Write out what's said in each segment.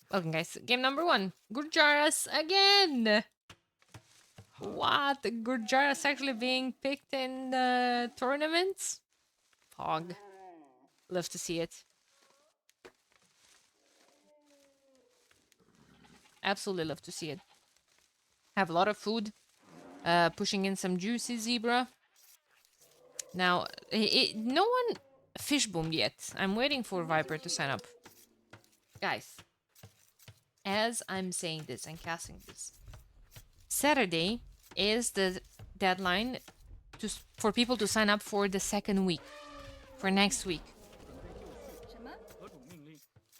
Welcome, guys. Game number 1. Gurjaras again! What? Gurjaras actually being picked in the tournaments? Pog. Love to see it. Absolutely love to see it. Have a lot of food. Pushing in some juicy zebra. Now, no one fish boomed yet. I'm waiting for Viper to sign up. Guys, as I'm saying this and casting this, Saturday is the deadline for people to sign up for the second week, for next week.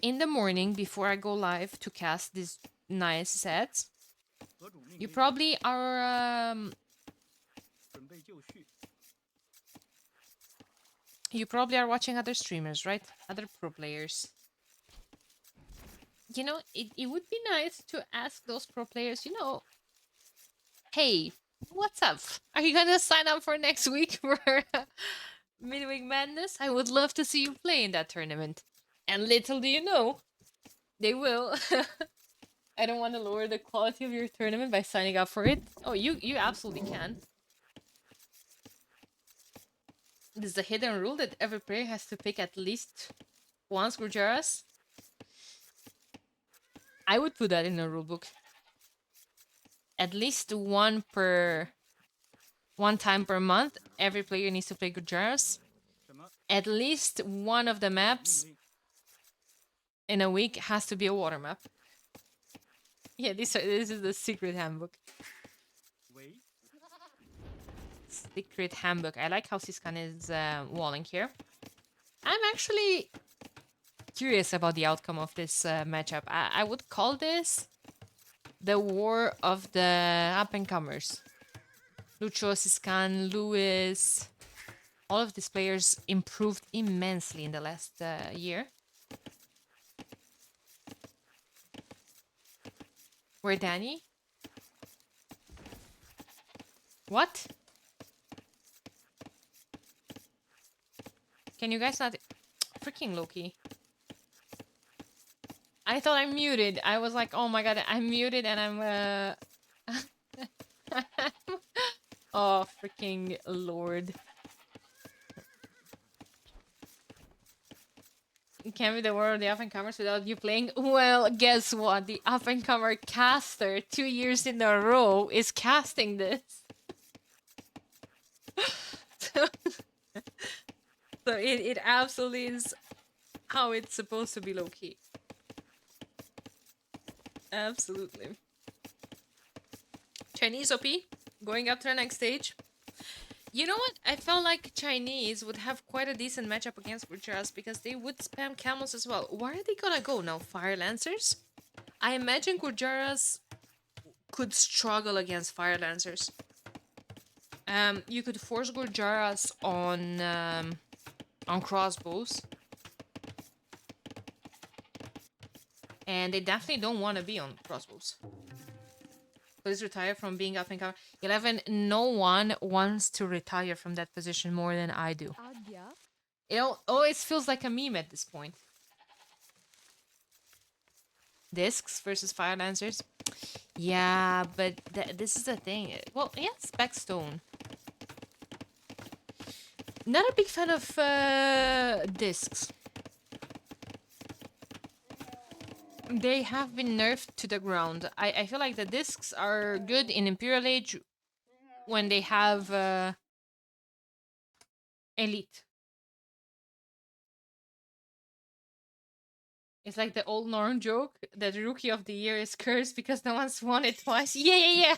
In the morning, before I go live to cast these nice sets, you probably are watching other streamers, right? Other pro players. You know, it would be nice to ask those pro players, you know, hey, what's up? Are you gonna sign up for next week for Midweek Madness? I would love to see you play in that tournament. And little do you know, they will. I don't want to lower the quality of your tournament by signing up for it. Oh, you absolutely can. This is a hidden rule that every player has to pick at least once Gurjaras. I would put that in a rulebook. At least one time per month, every player needs to play Gurjaras. At least one of the maps in a week has to be a water map. Yeah, this is the secret handbook. Secret handbook. I like how Ciskhan is walling here. I'm actually curious about the outcome of this matchup. I would call this the war of the up-and-comers. Lucho, Ciskhan, Lewis, all of these players improved immensely in the last year. Where Danny? What? Can you guys not... Freaking Loki. I thought I'm muted. I was like, oh my god, I'm muted and I'm... Oh, freaking lord. Can't be the world of the up-and-comers without you playing. Well, guess what? The up-and-comer caster 2 years in a row is casting this. So it absolutely is how it's supposed to be, low-key. Absolutely. Chinese OP, going up to the next stage. You know what? I felt like Chinese would have quite a decent matchup against Gurjaras because they would spam camels as well. Where are they gonna go now? Fire Lancers? I imagine Gurjaras could struggle against Fire Lancers. You could force Gurjaras on crossbows. And they definitely don't want to be on crossbows. Please retire from being up and cover. 11, no one wants to retire from that position more than I do. It always feels like a meme at this point. Discs versus Fire Lancers. Yeah, but this is the thing. Well, yeah, Speckstone. Not a big fan of discs. They have been nerfed to the ground. I feel like the discs are good in Imperial Age when they have Elite. It's like the old Norn joke that Rookie of the Year is cursed because no one's won it twice. Yeah.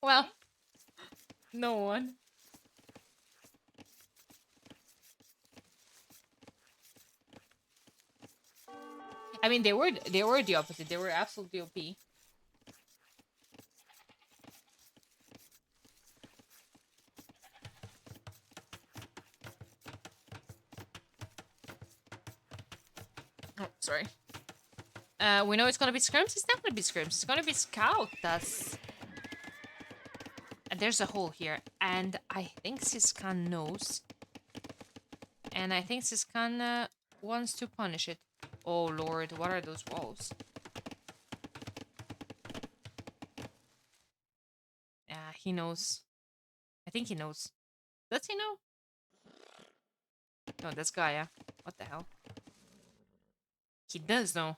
Well, no one. I mean, they were the opposite. They were absolutely OP. Oh, sorry. We know it's gonna be scrims. It's not gonna be scrims. It's gonna be scout. There's a hole here, and I think Ciskhan knows. And I think Ciskhan wants to punish it. Oh lord, what are those walls? Yeah, he knows. I think he knows. Does he know? No, that's Gaia. What the hell? He does know.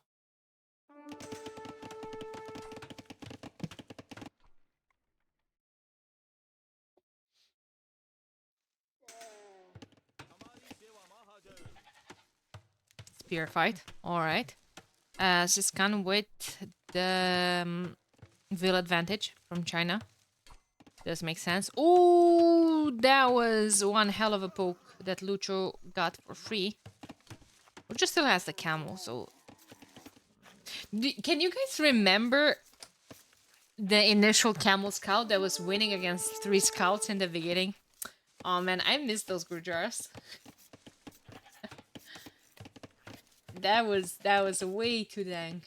Spear fight. Alright. Ciskhan with the Vil advantage from China. Does make sense. Oh, that was one hell of a poke that Lucho got for free. Lucho still has the camel, so... Can you guys remember the initial camel scout that was winning against 3 scouts in the beginning? Oh man, I miss those Gurjars. That was way too dang.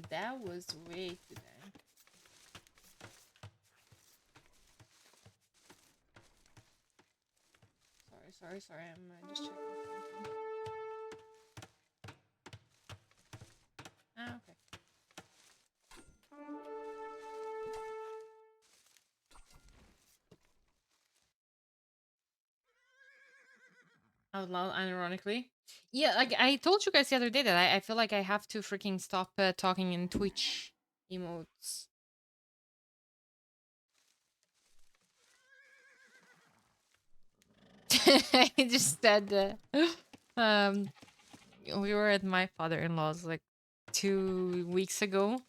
That was way too dang. Sorry. I'm just checking something. Ah, okay. Out loud, ironically. Yeah, like I told you guys the other day that I feel like I have to freaking stop talking in Twitch emotes. I just said, we were at my father-in-law's like 2 weeks ago,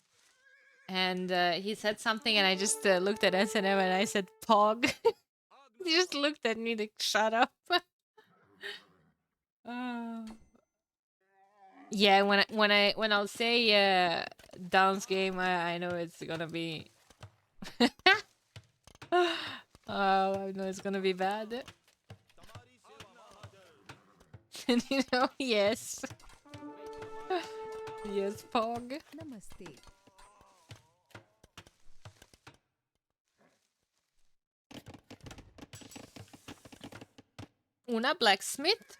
and he said something, and I just looked at S&M and I said "pog." He just looked at me like, "Shut up." uh, yeah, when I'll say Down's game, I know it's gonna be. Oh, I know it's gonna be bad. And you know, yes. Yes, Pog. Namaste. Una blacksmith.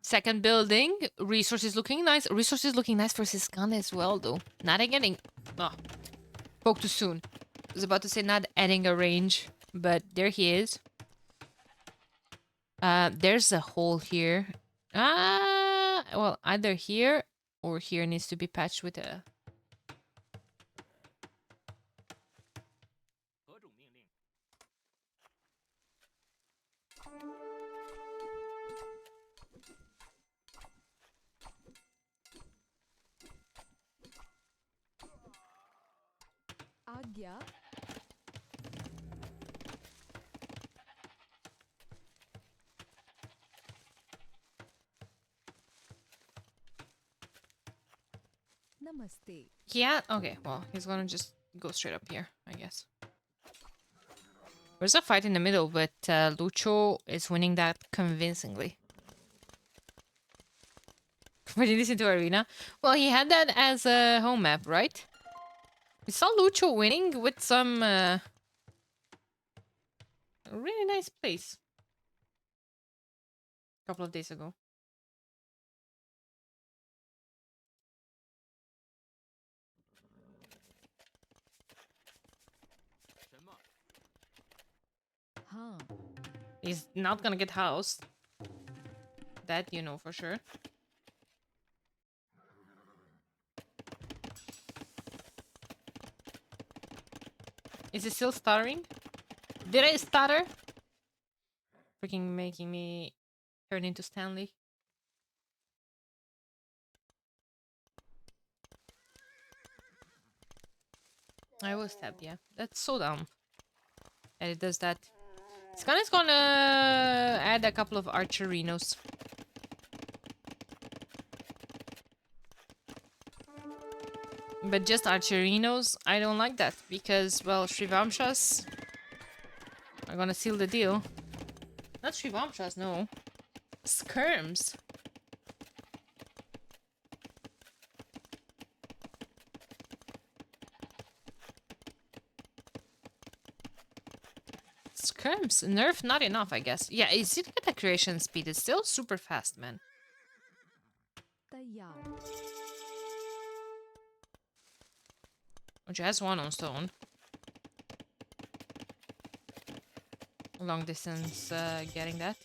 Second building. Resources looking nice. Resources looking nice for Ciskhan as well, though. Not getting. Oh, spoke too soon. I was about to say not adding a range, but there he is. There's a hole here. Well, either here or here needs to be patched with a. Agya. Namaste. Yeah. Okay. Well, he's gonna just go straight up here, I guess. There's a fight in the middle, but Lucho is winning that convincingly. Converting this into arena. Well, he had that as a home map, right? We saw Lucho winning with some really nice place a couple of days ago. Huh. He's not gonna get housed. That you know for sure. Is it still stuttering? Did I stutter? Freaking making me turn into Stanley. I was stabbed, yeah. That's so dumb. And it does that. Ciskhan is gonna add a couple of archerinos. But just Archerinos, I don't like that because, well, Shrivamshas are gonna seal the deal. Not Shrivamshas, no. Skirms. Skirms. Nerf, not enough, I guess. Yeah, is it attack creation speed? It's still super fast, man. तैयार. Which has one on stone. Long distance, getting that.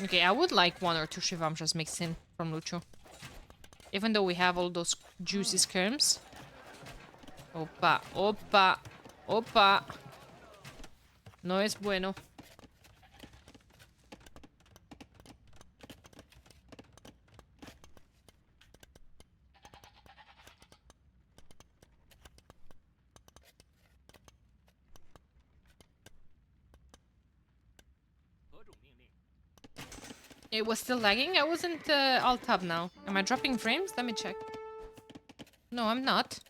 Okay, I would like one or two Shivamshas mixed in from Lucho. Even though we have all those juicy skirms. Opa, opa, opa. No es bueno. It was still lagging? I wasn't alt tab now. Am I dropping frames? Let me check. No, I'm not.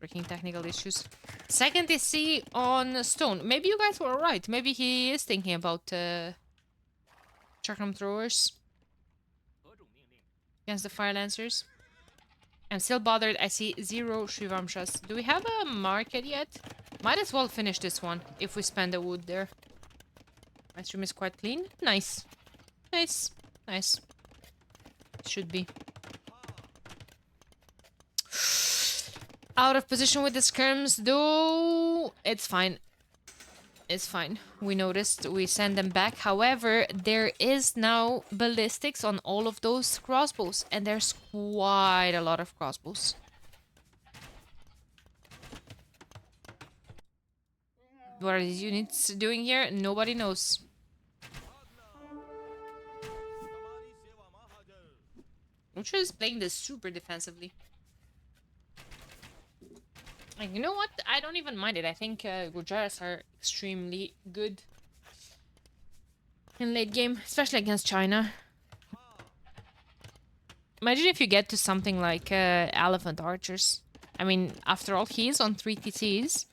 Freaking technical issues. Second DC on stone. Maybe you guys were right. Maybe he is thinking about chakram throwers against the fire lancers. I'm still bothered. I see 0 Shrivamshas. Do we have a market yet? Might as well finish this one if we spend the wood there. My stream is quite clean. Nice. Nice. Nice. Should be. Out of position with the skirms, though. It's fine. It's fine. We noticed. We send them back. However, there is now ballistics on all of those crossbows. And there's quite a lot of crossbows. What are these units doing here? Nobody knows. Lucho is playing this super defensively. And you know what? I don't even mind it. I think Gujaras are extremely good in late game, especially against China. Imagine if you get to something like Elephant Archers. I mean, after all, he is on 3 TTs.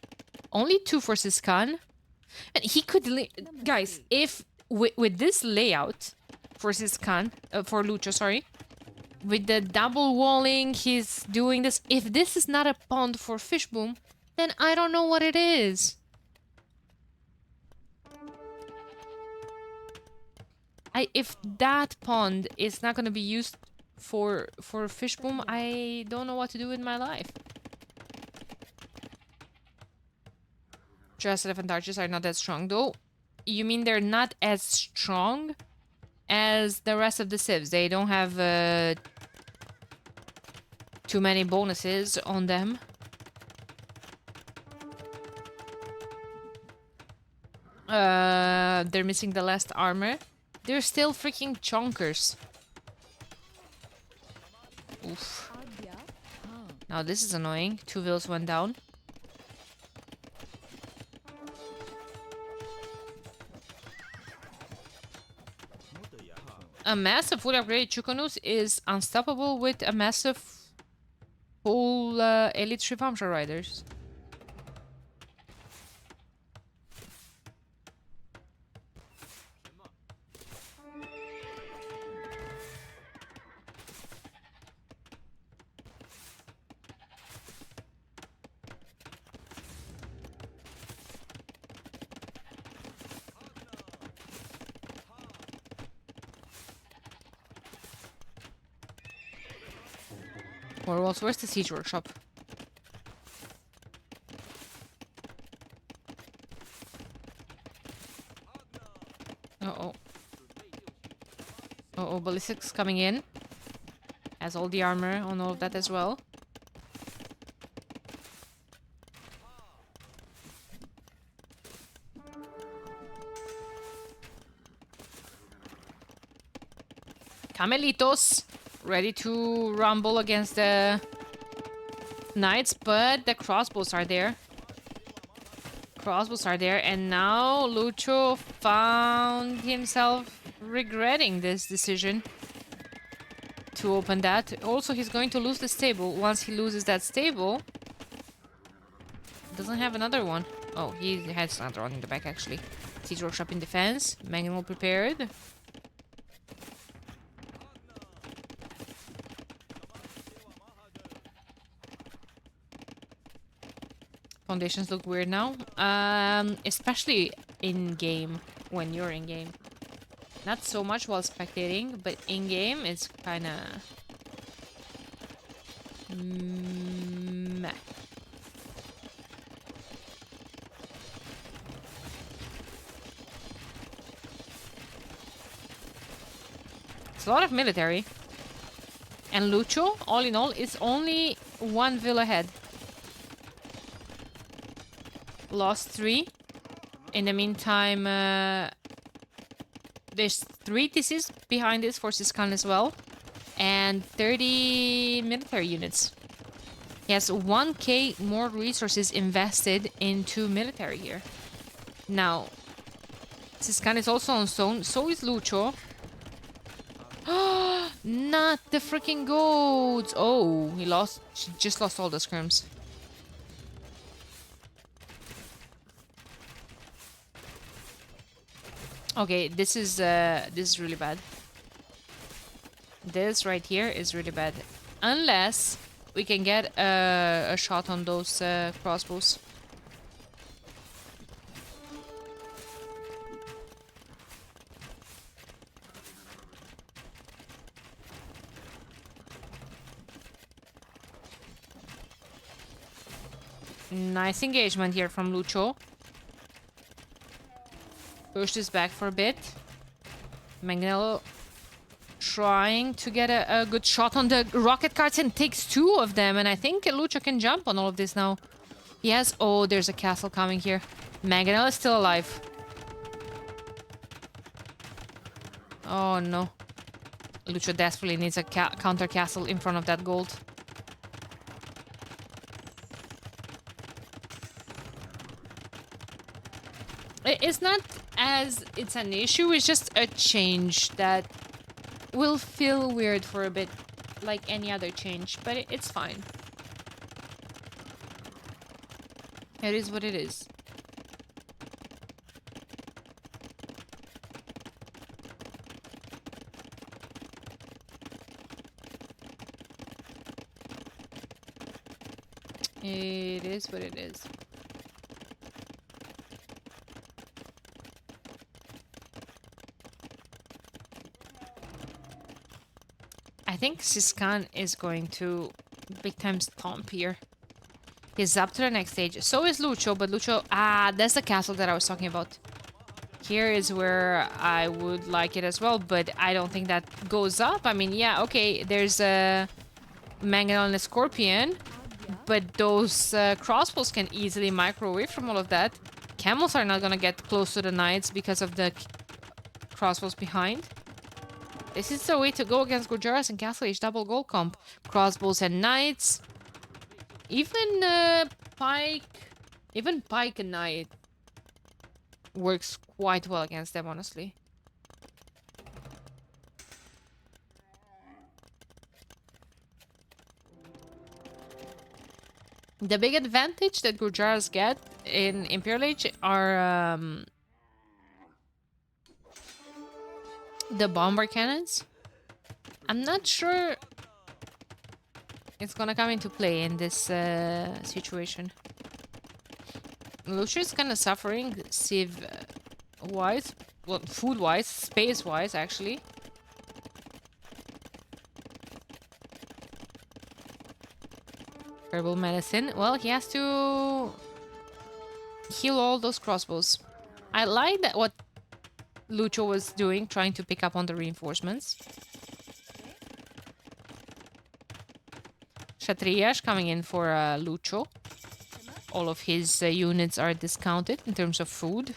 Only 2 for Ciskhan. And he could... Guys, if... With this layout for Ciskhan... for Lucho, sorry. With the double walling, he's doing this. If this is not a pond for Fishboom, then I don't know what it is. If that pond is not going to be used for Fishboom, I don't know what to do with my life. Just Elephant Archers are not that strong, though. You mean they're not as strong as the rest of the civs? They don't have too many bonuses on them. They're missing the last armor. They're still freaking chonkers. Oof. Now this is annoying. 2 vills went down. A massive fully upgraded Chukonus is unstoppable with a massive full elite Shrivamsha riders. Where's the siege workshop? Uh-oh. Uh-oh, ballistics coming in. Has all the armor on all of that as well. Camelitos! Ready to rumble against the knights, but the crossbows are there. Crossbows are there, and now Lucho found himself regretting this decision to open that. Also, he's going to lose the stable. Once he loses that stable, doesn't have another one. Oh, he has another one in the back, actually. Siege Workshop in defense. Manual prepared. Foundations look weird now. Especially in-game, when you're in-game. Not so much while spectating, but in-game it's kinda... meh. It's a lot of military. And Lucho, all in all, is only one villa ahead. Lost 3. In the meantime, there's 3 theses behind this for Ciskhan as well. And 30 military units. He has 1k more resources invested into military here. Now, Ciskhan is also on stone, so is Lucho. Not the freaking goats! Oh, he just lost all the scrims. Okay, this is really bad. This right here is really bad. Unless we can get a shot on those crossbows. Nice engagement here from Lucho. Push this back for a bit. Magnello trying to get a good shot on the rocket carts and takes 2 of them. And I think Lucho can jump on all of this now. Yes. Oh, there's a castle coming here. Magnello is still alive. Oh, no. Lucho desperately needs a counter castle in front of that gold. It's not as it's an issue, it's just a change that will feel weird for a bit, like any other change, but it's fine. It is what it is. It is what it is. I think Ciskhan is going to big time stomp here. He's up to the next stage. So is Lucho, but Lucho... Ah, that's the castle that I was talking about. Here is where I would like it as well, but I don't think that goes up. I mean, yeah, okay, there's a Mangonel and a Scorpion, but those crossbows can easily microwave from all of that. Camels are not gonna get close to the knights because of the crossbows behind. This is the way to go against Gujaras and Castle Age double gold comp. Crossbows and knights. Even Pike and Knight works quite well against them, honestly. The big advantage that Gujaras get in Imperial Age are the bomber cannons. I'm not sure it's gonna come into play in this situation. Lucio is kind of suffering civ-wise, well, food-wise, space-wise, actually. Herbal medicine. Well, he has to heal all those crossbows. I like that what Lucho was doing, trying to pick up on the reinforcements. Kshatriyash coming in for Lucho. All of his units are discounted in terms of food.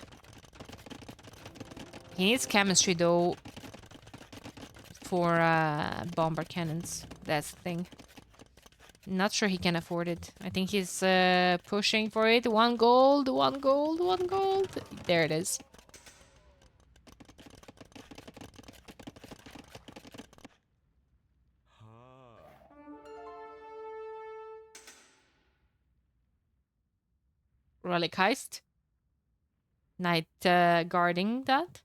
He needs chemistry, though, for bomber cannons. That's the thing. Not sure he can afford it. I think he's pushing for it. 1 gold, 1 gold, 1 gold. There it is. Relic heist. Knight guarding that.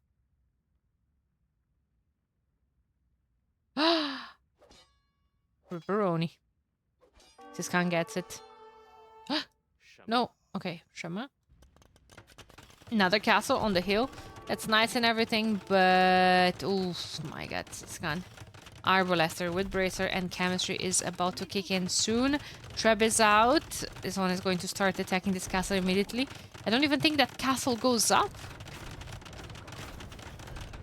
Pepperoni. Ciskhan gets it. No. Okay, Shema. Another castle on the hill. That's nice and everything, but... Oh my god, Ciskhan. Arbalester with Bracer and Chemistry is about to kick in soon. Treb is out. This one is going to start attacking this castle immediately. I don't even think that castle goes up.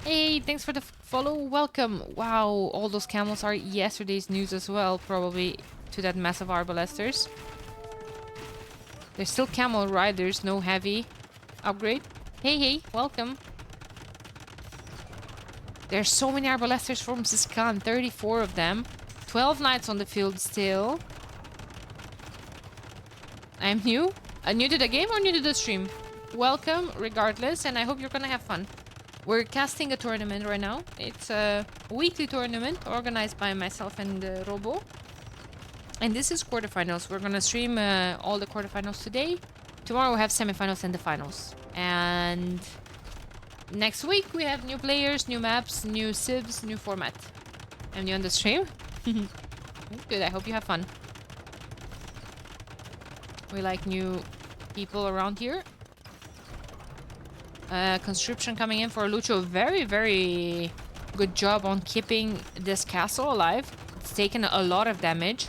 Hey, thanks for the follow. Welcome. Wow, all those camels are yesterday's news as well, probably, to that massive Arbalesters. There's still camel riders, no heavy upgrade. Hey, welcome. There's so many Arbalesters from Ciskhan, 34 of them. 12 knights on the field still. I'm new. New to the game or new to the stream? Welcome, regardless, and I hope you're gonna have fun. We're casting a tournament right now. It's a weekly tournament organized by myself and Robo. And this is quarterfinals. We're gonna stream all the quarterfinals today. Tomorrow we have semifinals and the finals. And next week we have new players, new maps, new civs, new format. I'm new on the stream. Good, I hope you have fun. We like new people around here. Conscription coming in for Lucho. Very, very good job on keeping this castle alive. It's taken a lot of damage.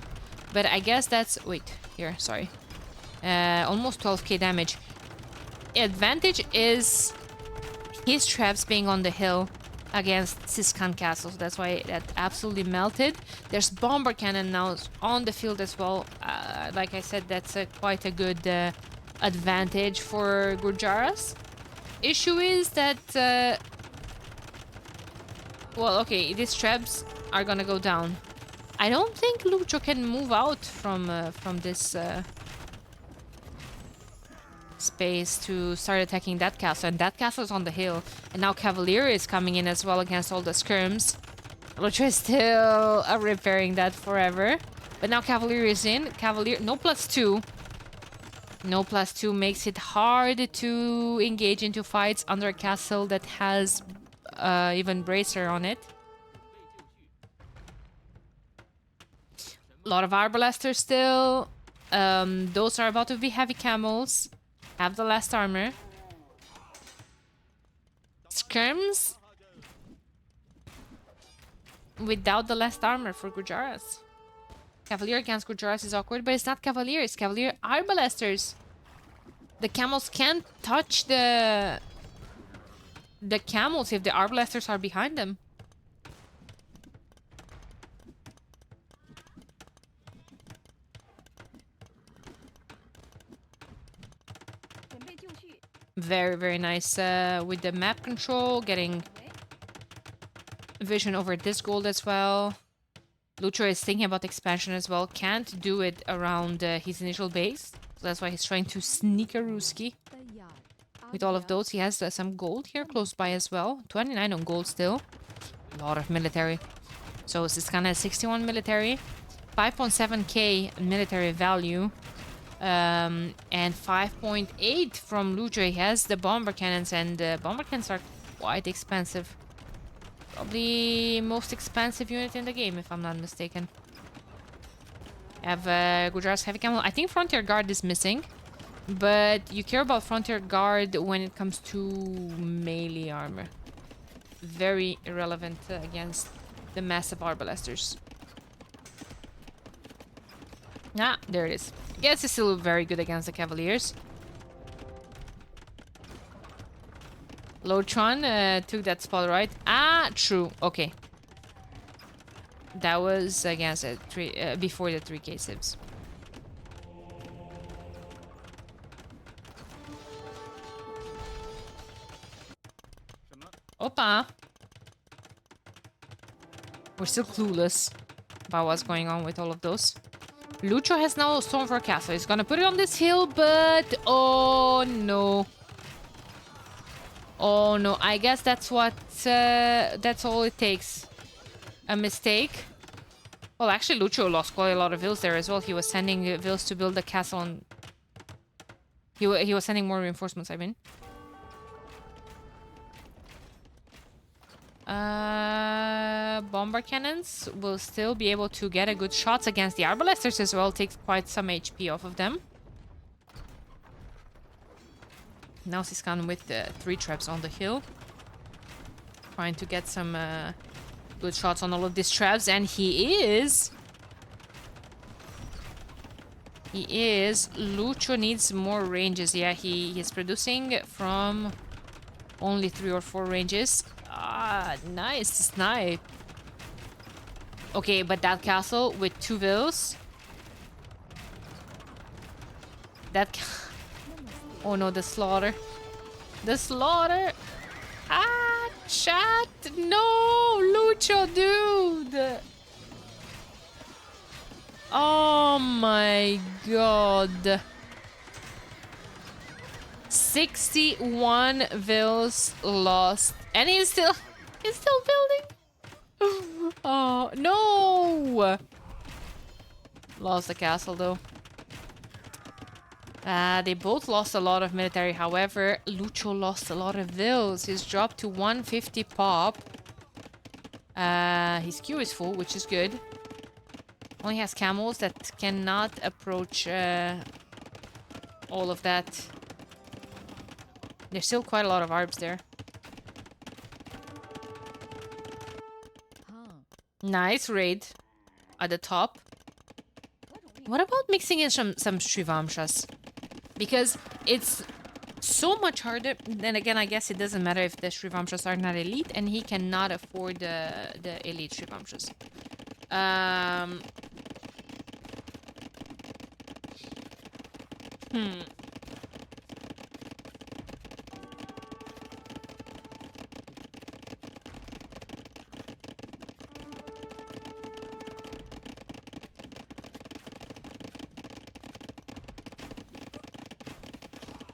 But I guess that's... Wait, here, sorry. Almost 12k damage. Advantage is his traps being on the hill against Ciskhan castle. So that's why that absolutely melted. There's bomber cannon now on the field as well. Like I said, that's quite a good advantage for Gurjaras. Issue is that... well, okay, these traps are gonna go down. I don't think Lucho can move out from this space to start attacking that castle. And that castle is on the hill. And now Cavalier is coming in as well against all the skirms. Lucho is still repairing that forever. But now Cavalier is in. Cavalier, no +2. No +2 makes it hard to engage into fights under a castle that has even Bracer on it. A lot of Arbalesters still. Those are about to be heavy camels. Have the last armor. Skirms without the last armor for Gujaras. Cavalier against Gujaras is awkward, but it's not Cavalier, it's Cavalier Arbalesters. The camels can't touch the camels if the Arbalesters are behind them. Very, very nice with the map control, getting vision over this gold as well. Lucho is thinking about expansion as well. Can't do it around his initial base. So that's why he's trying to sneak a Ruski. With all of those, he has some gold here close by as well. 29 on gold still. A lot of military. So Ciskhan has 61 military. 5.7k military value. And 5.8 from Lucho. He has the bomber cannons, and bomber cannons are quite expensive. Probably most expensive unit in the game, if I'm not mistaken. Have Gujarat's heavy camel. I think Frontier Guard is missing. But you care about Frontier Guard when it comes to melee armor. Very irrelevant against the massive Arbalesters. Ah, there it is. I guess it's still very good against the Cavaliers. Lotron took that spot, right? Ah, true. Okay. That was against before the 3k civs. Opa! We're still clueless about what's going on with all of those. Lucho has now Storm for Castle. He's gonna put it on this hill, but... Oh, no. Oh, no. I guess that's what... that's all it takes. A mistake. Well, actually, Lucho lost quite a lot of vills there as well. He was sending vills to build a castle on... He was sending more reinforcements, I mean. Bomber cannons will still be able to get a good shots against the arbalesters as well. Takes quite some HP off of them. Now Ciskhan with the 3 traps on the hill. Trying to get some good shots on all of these traps. And he is... Lucho needs more ranges. Yeah, he is producing from only 3 or 4 ranges. Ah, nice snipe. Okay, but that castle with 2 vills. That... Oh no, the slaughter. The slaughter. Ah, chat. No, Lucho, dude. Oh my god. 61 vills lost. And he's still building. Oh, no. Lost the castle, though. They both lost a lot of military. However, Lucho lost a lot of vills. He's dropped to 150 pop. His queue is full, which is good. Only has camels that cannot approach all of that. There's still quite a lot of arbs there. Nice raid at the top. What about mixing in some Shrivamshas? Because it's so much harder. Then again, I guess it doesn't matter if the Shrivamshas are not elite, and he cannot afford the elite Shrivamshas.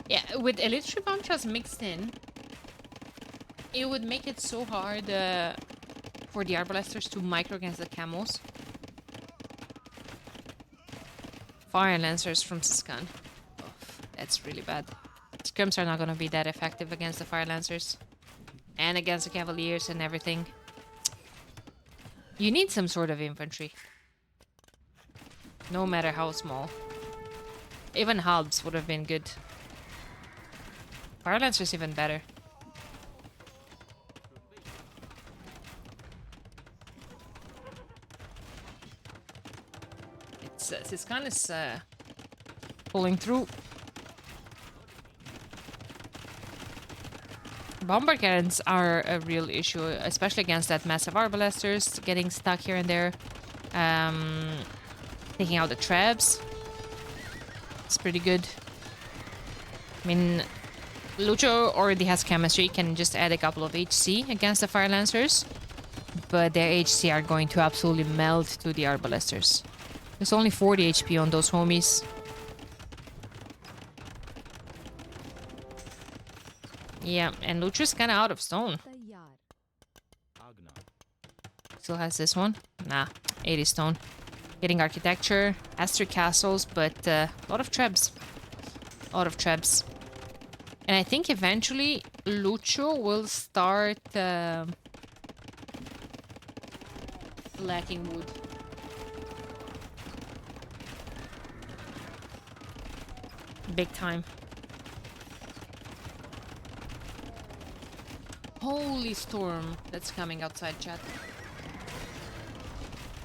Yeah, with elite Shrivamshas mixed in, it would make it so hard for the arbalesters to micro against the camels. Fire lancers from Ciskhan. Oh, that's really bad. Scrims are not gonna be that effective against the fire lancers. And against the cavaliers and everything. You need some sort of infantry. No matter how small. Even halbs would have been good. Fire lancers even better. Ciskhan is pulling through. Bomber cannons are a real issue, especially against that massive arbalesters, getting stuck here and there. Taking out the traps. It's pretty good. I mean, Lucho already has chemistry, can just add a couple of HC against the fire lancers. But their HC are going to absolutely melt to the arbalesters. There's only 40 HP on those homies. Yeah, and Lucho's kind of out of stone. Still has this one. Nah, 80 stone. Getting architecture, has 3 castles, but a lot of trebs. A lot of trebs. And I think eventually Lucho will start lacking wood. Big time. Holy storm that's coming outside, chat.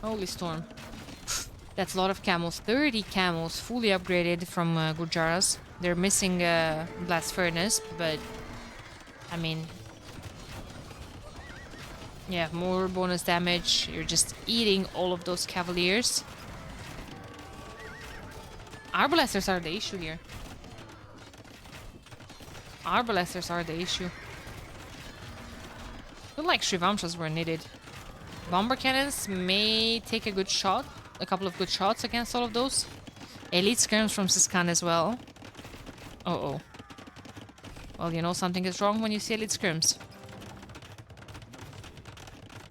Holy storm. That's a lot of camels. 30 camels fully upgraded from Gujaras. They're missing Blast Furnace, but I mean, yeah, more bonus damage. You're just eating all of those cavaliers. Arbalesters are the issue here. Arbalesters are the issue. I feel like Shrivamshas were needed. Bomber cannons may take a good shot a couple of good shots against all of those. Elite skirms from Ciskhan as well. Oh. Well, you know something is wrong when you see elite skirms.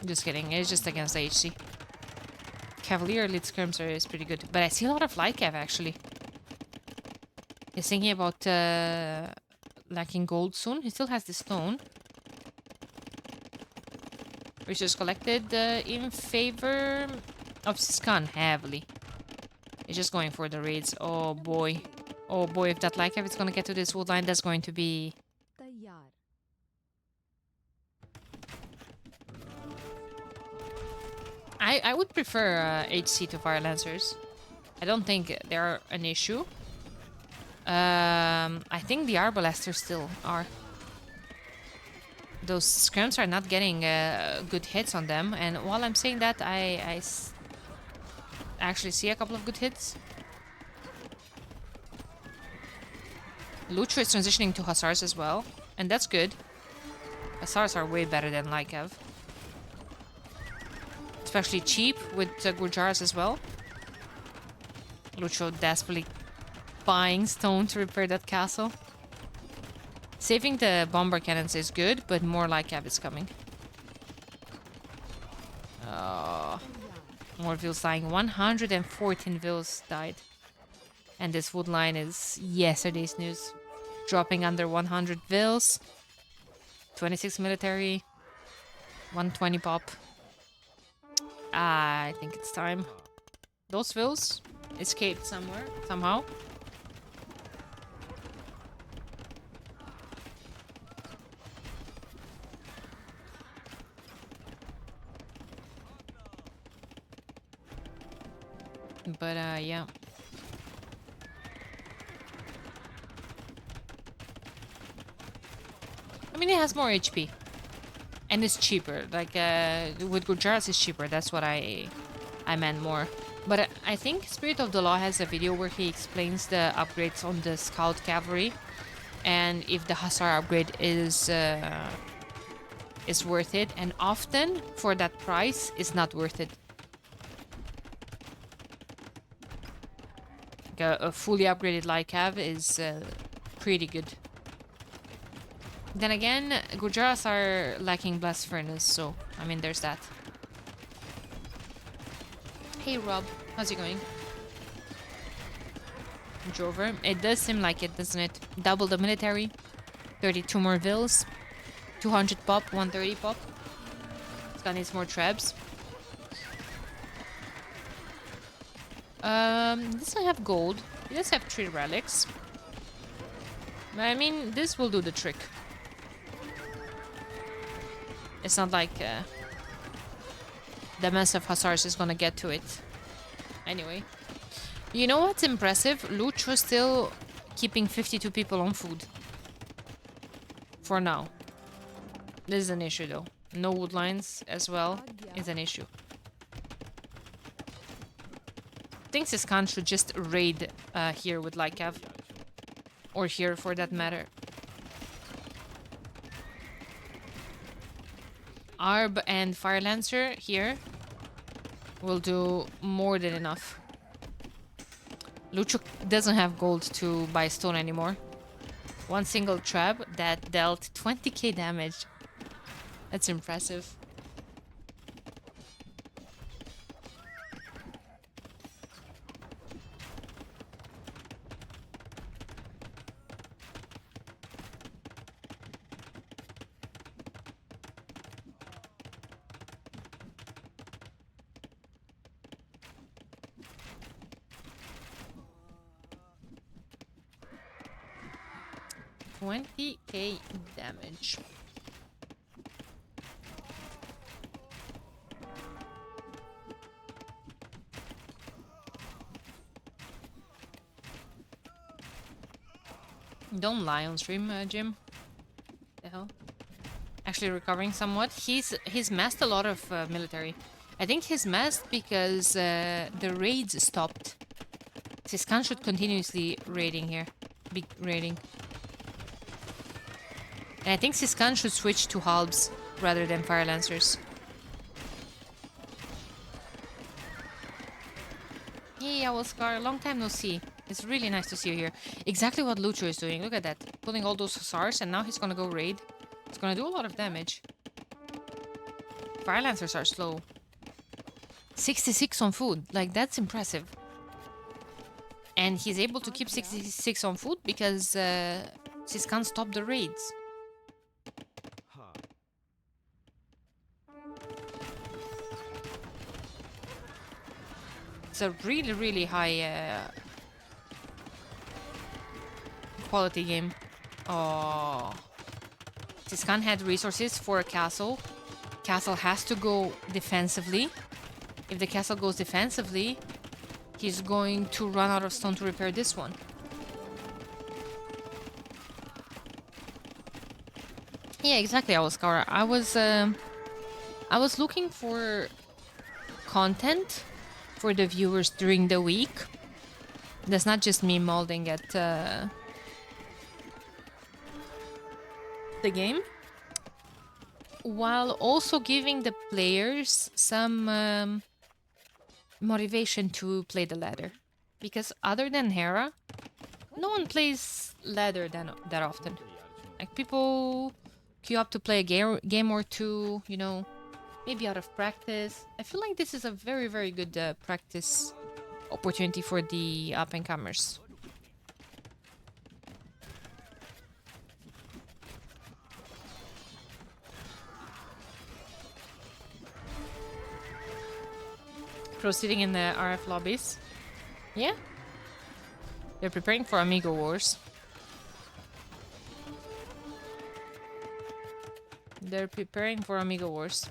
Just kidding. It's just against the HC. Cavalier elite skirms is pretty good. But I see a lot of Lycav, actually. He's thinking about lacking gold soon. He still has the stone. Resource collected in favor of Ciskhan heavily. He's just going for the raids. Oh boy. Oh boy, if that Lycav is gonna get to this wood line, that's going to be... तैयार. I would prefer HC to Fire Lancers. I don't think they're an issue. I think the Arbalesters still are. Those scrims are not getting good hits on them, and while I'm saying that, I actually see a couple of good hits. Lucho is transitioning to Hussars as well, and that's good. Hussars are way better than Lycav. Especially cheap with Gurjaras as well. Lucho desperately buying stone to repair that castle. Saving the bomber cannons is good, but more Lycav is coming. More vills dying. 114 vills died. And this wood line is yesterday's news. Dropping under 100 vills. 26 military. 120 pop. I think it's time. Those vills escaped somewhere, somehow. But yeah. I mean, it has more HP. And it's cheaper. Like, with Gujarat it's cheaper. That's what I meant more. But I think Spirit of the Law has a video where he explains the upgrades on the Scout Cavalry. And if the Hussar upgrade is worth it. And often, for that price, it's not worth it. Like a fully upgraded Lycav is pretty good. Then again, Gujaras are lacking Blast Furnace, so, I mean, there's that. Hey Rob, how's it going? Drover. It does seem like it, doesn't it? Double the military, 32 more vills, 200 pop, 130 pop. It's gonna need more trebs. It doesn't have gold. It does have 3 relics. But I mean, this will do the trick. It's not like the mess of Hussars is gonna get to it. Anyway. You know what's impressive? Lucho still keeping 52 people on food. For now. This is an issue though. No wood lines as well is an issue. I think Ciskhan should just raid here with Lycav. Or here for that matter. Arb and Fire Lancer here will do more than enough. Lucho doesn't have gold to buy stone anymore. One single trap that dealt 20k damage. That's impressive. $20k damage. Don't lie on stream, Jim. The hell? Actually recovering somewhat. He's massed a lot of military. I think he's massed because the raids stopped. Ciskhan should continuously raiding here. Big raiding. And I think Ciskhan should switch to halbs rather than Fire Lancers. Owlscar. Long time no see. It's really nice to see you here. Exactly what Lucho is doing. Look at that. Pulling all those hussars, and now he's gonna go raid. It's gonna do a lot of damage. Fire Lancers are slow. 66 on food. Like, that's impressive. And he's able to keep 66 on food because Ciskhan stopped the raids. It's a really, really high quality game. Oh. Ciskhan had resources for a castle. Castle has to go defensively. If the castle goes defensively, he's going to run out of stone to repair this one. Yeah, exactly, Owlscar. I was looking for content for the viewers during the week. That's not just me molding at the game, while also giving the players some motivation to play the ladder. Because other than Hera, no one plays ladder that often. Like, people queue up to play a game or two, you know, maybe out of practice. I feel like this is a very, very good practice opportunity for the up-and-comers. Proceeding in the RF lobbies. Yeah. They're preparing for Amigo Wars. They're preparing for Amigo Wars.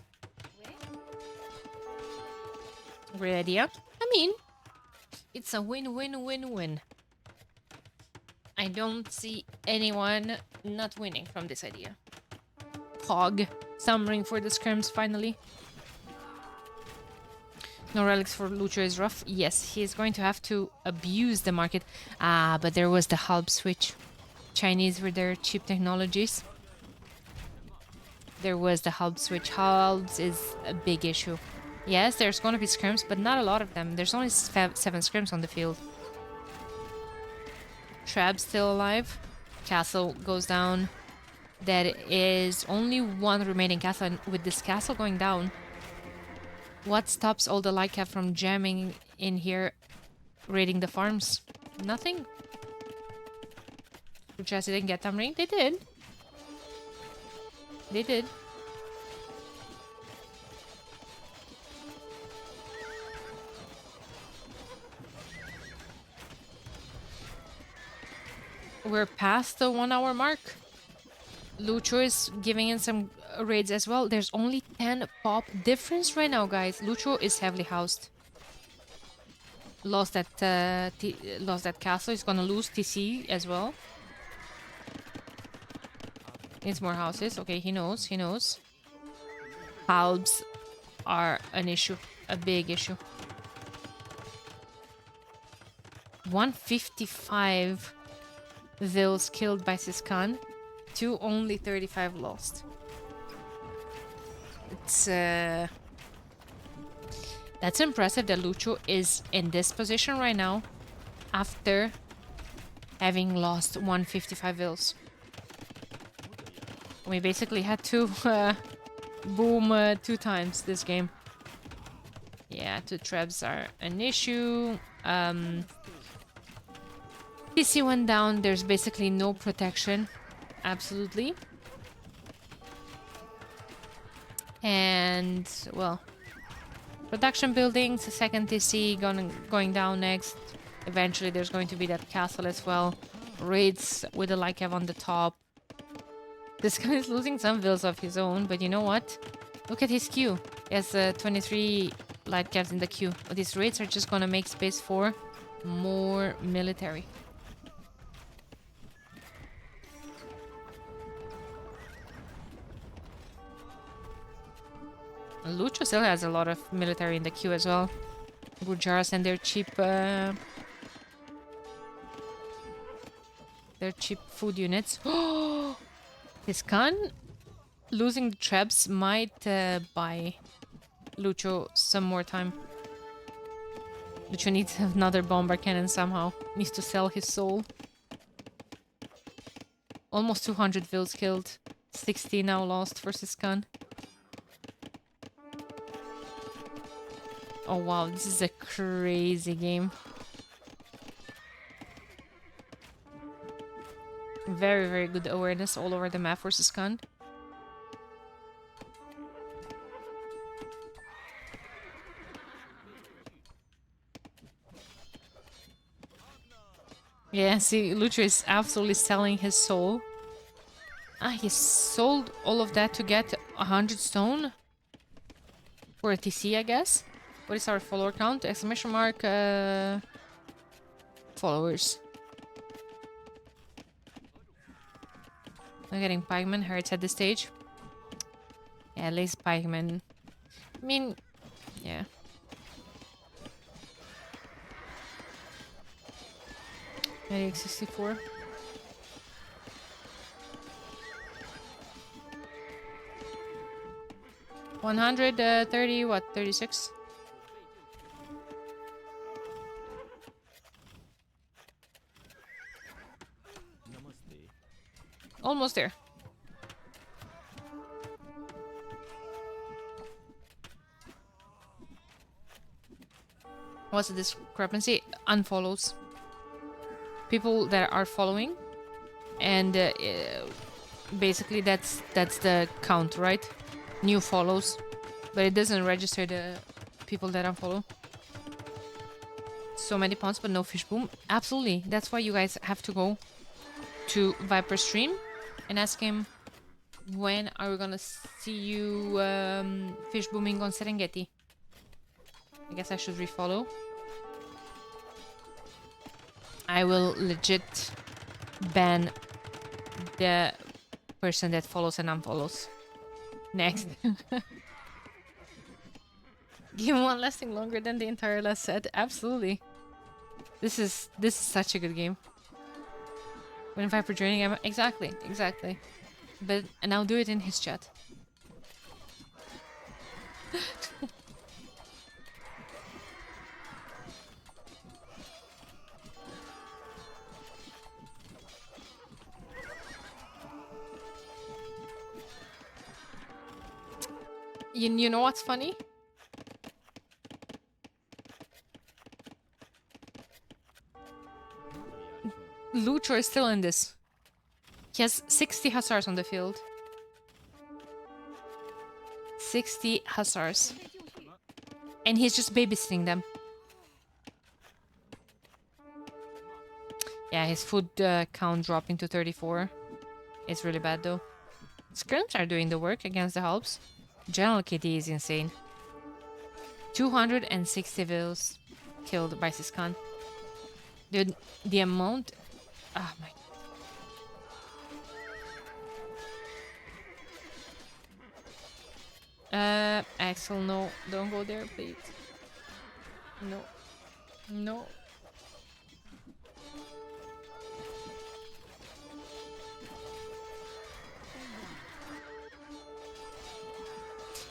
Great idea. I mean, it's a win-win-win-win. I don't see anyone not winning from this idea. Pog, summoning for the scrims finally. No relics for Lucho is rough. Yes, he is going to have to abuse the market. Ah, but there was the Halb switch. Chinese with their cheap technologies. There was the Halb switch. Halbs is a big issue. Yes, there's going to be scrims, but not a lot of them. There's only 7 scrims on the field. Trab still alive. Castle goes down. There is only one remaining castle, and with this castle going down, what stops all the Lyca from jamming in here, raiding the farms? Nothing. Just didn't get them ring. They did. They did. We're past the 1 hour mark. Lucho is giving in some raids as well. There's only 10 pop difference right now, guys. Lucho is heavily housed. Lost that castle. He's gonna lose TC as well. Needs more houses. Okay, he knows. He knows. Halbs are an issue. A big issue. 155 Vils killed by Ciskhan. To only 35 lost. It's that's impressive that Lucho is in this position right now after having lost 155 Vils. We basically had to boom 2 times this game. Yeah, 2 trebs are an issue. TC went down. There's basically no protection. Absolutely. And, well, production buildings, second TC going down next. Eventually there's going to be that castle as well. Raids with the Lycav on the top. This guy is losing some vills of his own, but you know what? Look at his queue. He has 23 Lycavs in the queue. But these raids are just gonna make space for more military. Lucho still has a lot of military in the queue as well. Gujaras and their cheap food units. Oh, Ciskhan losing the traps might buy Lucho some more time. Lucho needs another bomber cannon somehow. Needs to sell his soul. Almost 200 vills killed. 60 now lost for Ciskhan. Oh wow, this is a crazy game. Very, very good awareness all over the map for Ciskhan. Yeah, see, Lucho is absolutely selling his soul. Ah, he sold all of that to get 100 stone for a TC, I guess. What is our follower count? Exclamation mark, followers. I'm getting pikeman hurts at this stage. Yeah, at least pikeman. I mean, yeah. Medic 64. 130, what, 36? Almost there. What's the discrepancy? Unfollows. People that are following, and basically that's the count, right? New follows, but it doesn't register the people that unfollow. So many pawns, but no fish boom. Absolutely, that's why you guys have to go to Viper's stream and ask him, when are we gonna see you fish booming on Serengeti? I guess I should refollow. I will legit ban the person that follows and unfollows. Next. Game one lasting longer than the entire last set. Absolutely. This is such a good game. When Viper joining, I'm exactly. But and I'll do it in his chat. You know what's funny? Lucho is still in this. He has 60 hussars on the field. 60 hussars. And he's just babysitting them. Yeah, his food count dropping to 34. It's really bad though. Scrims are doing the work against the Halbs. General KD is insane. 260 vills killed by Ciskhan. Dude, the amount... Oh my... Axel, no. Don't go there, please. No. No.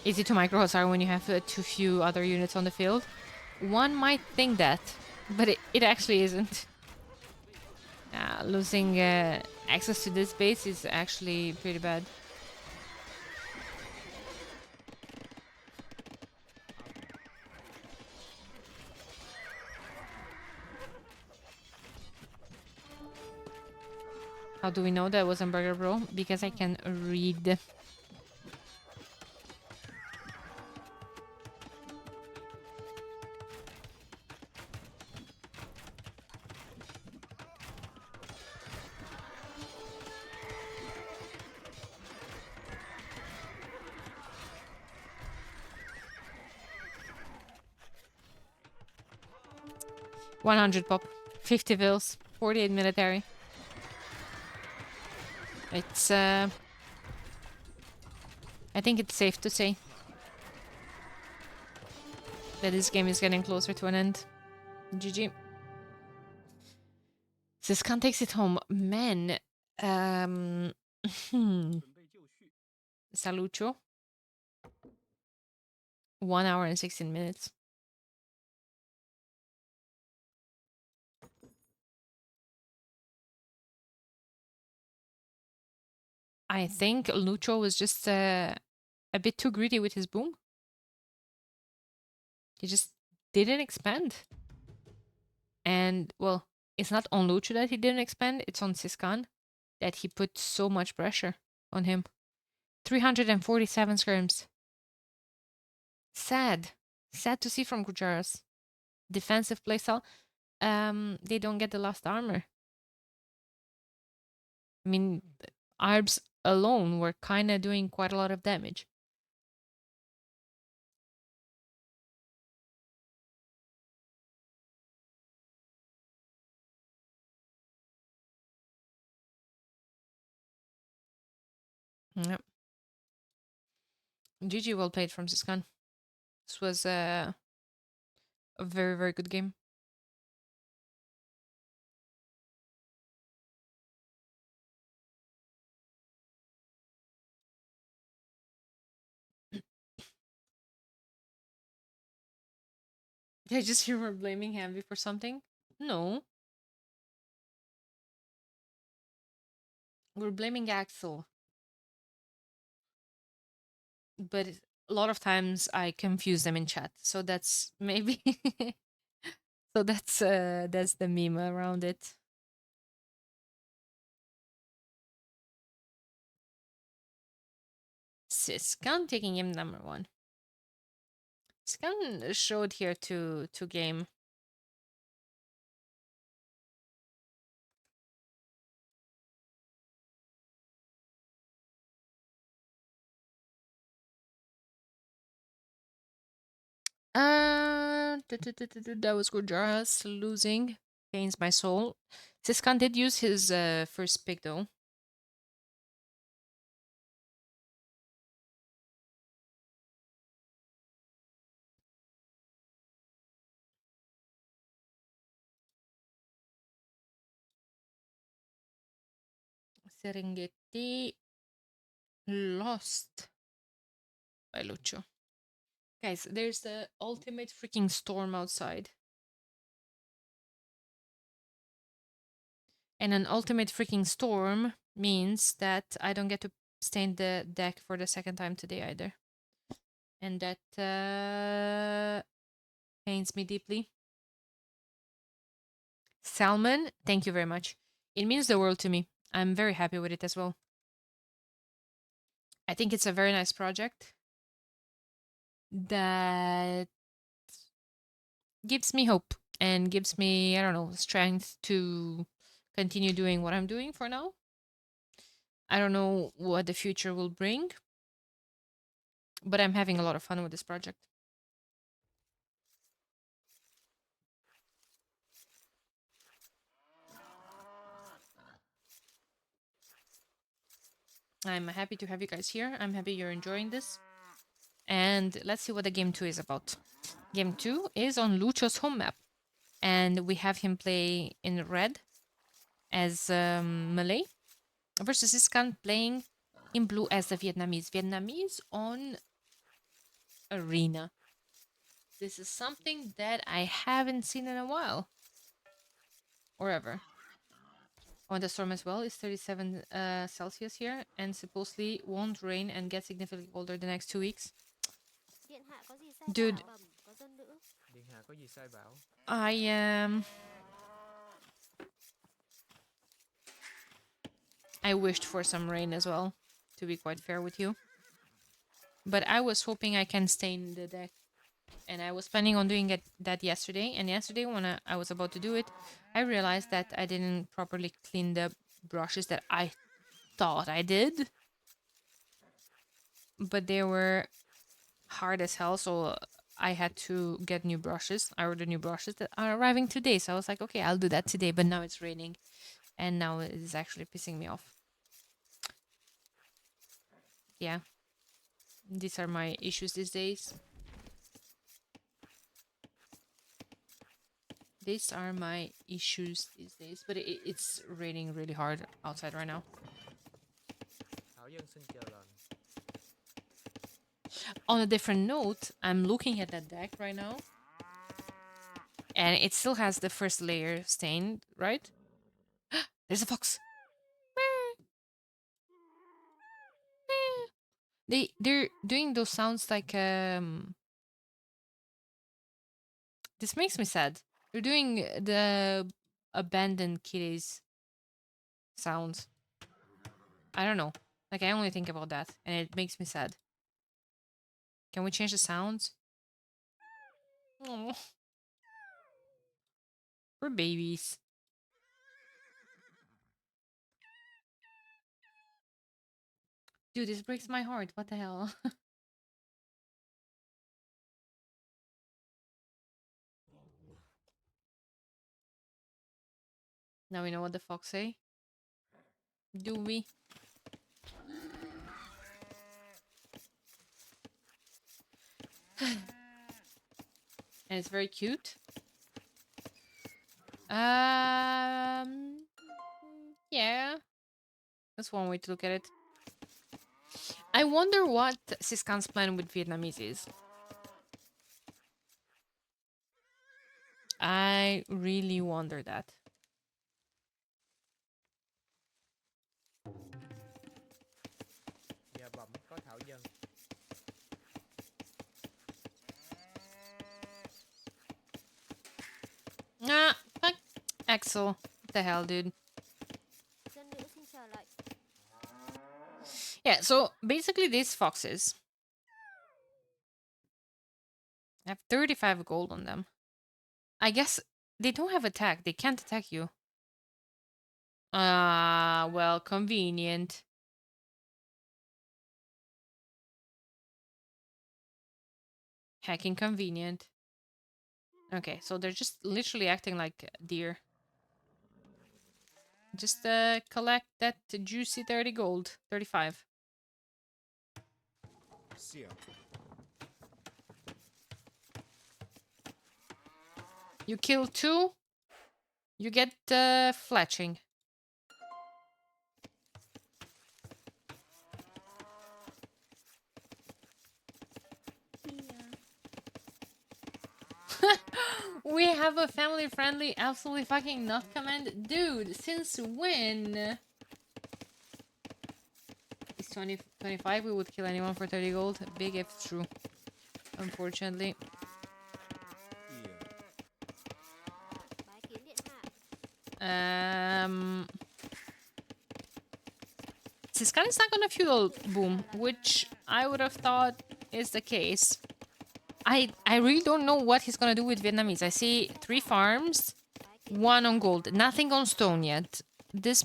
Easy to micro hussar when you have too few other units on the field. One might think that, but it actually isn't. Losing access to this base is actually pretty bad. How do we know that wasn't Burger Bro? Because I can read. $100 pop, 50 vills, 48 military. It's I think it's safe to say that this game is getting closer to an end. GG. Ciskhan takes it home. Man, Salucho. 1 hour and 16 minutes. I think Lucho was just a bit too greedy with his boom. He just didn't expand. And well, it's not on Lucho that he didn't expand, it's on Ciskhan that he put so much pressure on him. 347 scrims. Sad. Sad to see from Gujaras. Defensive playstyle. They don't get the last armor. I mean, Arbs alone were kind of doing quite a lot of damage. Yep. GG, well played from Ciskhan. This was a very, very good game. Did I just hear her blaming Hamby for something? No, we're blaming Axel. But a lot of times I confuse them in chat. So that's maybe so that's the meme around it. Ciskhan taking him number one. Ciskhan showed here to game. That was Gujaras losing. Pains my soul. Ciskhan did use his first pick though. Serengeti lost by Lucho. Guys, there's the ultimate freaking storm outside. And an ultimate freaking storm means that I don't get to stain the deck for the second time today either. And that pains me deeply. Salmon, thank you very much. It means the world to me. I'm very happy with it as well. I think it's a very nice project that gives me hope and gives me, I don't know, strength to continue doing what I'm doing for now. I don't know what the future will bring, but I'm having a lot of fun with this project. I'm happy to have you guys here. I'm happy you're enjoying this. And let's see what the game 2 is about. Game 2 is on Lucho's home map. And we have him play in red as Malay versus Ciskhan playing in blue as the Vietnamese. Vietnamese on Arena. This is something that I haven't seen in a while. Or ever. On the storm as well is 37 Celsius here and supposedly won't rain and get significantly colder the next 2 weeks. Dude, I I wished for some rain as well, to be quite fair with you. But I was hoping I can stain the deck. And I was planning on doing that yesterday. And yesterday, when I was about to do it, I realized that I didn't properly clean the brushes that I thought I did. But they were hard as hell, so I had to get new brushes. I ordered new brushes that are arriving today. So I was like, okay, I'll do that today. But now it's raining. And now it is actually pissing me off. Yeah. These are my issues these days. These are my issues these days. But it's raining really hard outside right now. On a different note, I'm looking at that deck right now. And it still has the first layer stained, right? There's a fox. They're doing those sounds like this makes me sad. They're doing the abandoned kitties sounds. I don't know. Like I only think about that and it makes me sad. Can we change the sounds? Oh, for babies. Dude, this breaks my heart. What the hell? Now we know what the fox say. Do we? And it's very cute. Yeah. That's one way to look at it. I wonder what Ciskhan's plan with Vietnamese is. I really wonder that. Giờ bẩm có thảo dân. Ah, fuck. Axel. What the hell, dude? Dân nữ xin chờ lệnh. Yeah, so basically these foxes have 35 gold on them. I guess they don't have attack. They can't attack you. Ah, well, convenient. Hacking convenient. Okay, so they're just literally acting like deer. Just collect that juicy 30 gold. 35. Xỉa. You kill 2, you get fletching. We have a family-friendly, absolutely fucking not command. Dude, since when? It's 25, we would kill anyone for 30 gold. Big if true. Unfortunately. Ỉa. Bái kiến điện hạ. Ciskhan is not gonna feudal boom, which I would have thought is the case. I really don't know what he's gonna do with Vietnamese. I see 3 farms, 1 on gold, nothing on stone yet. This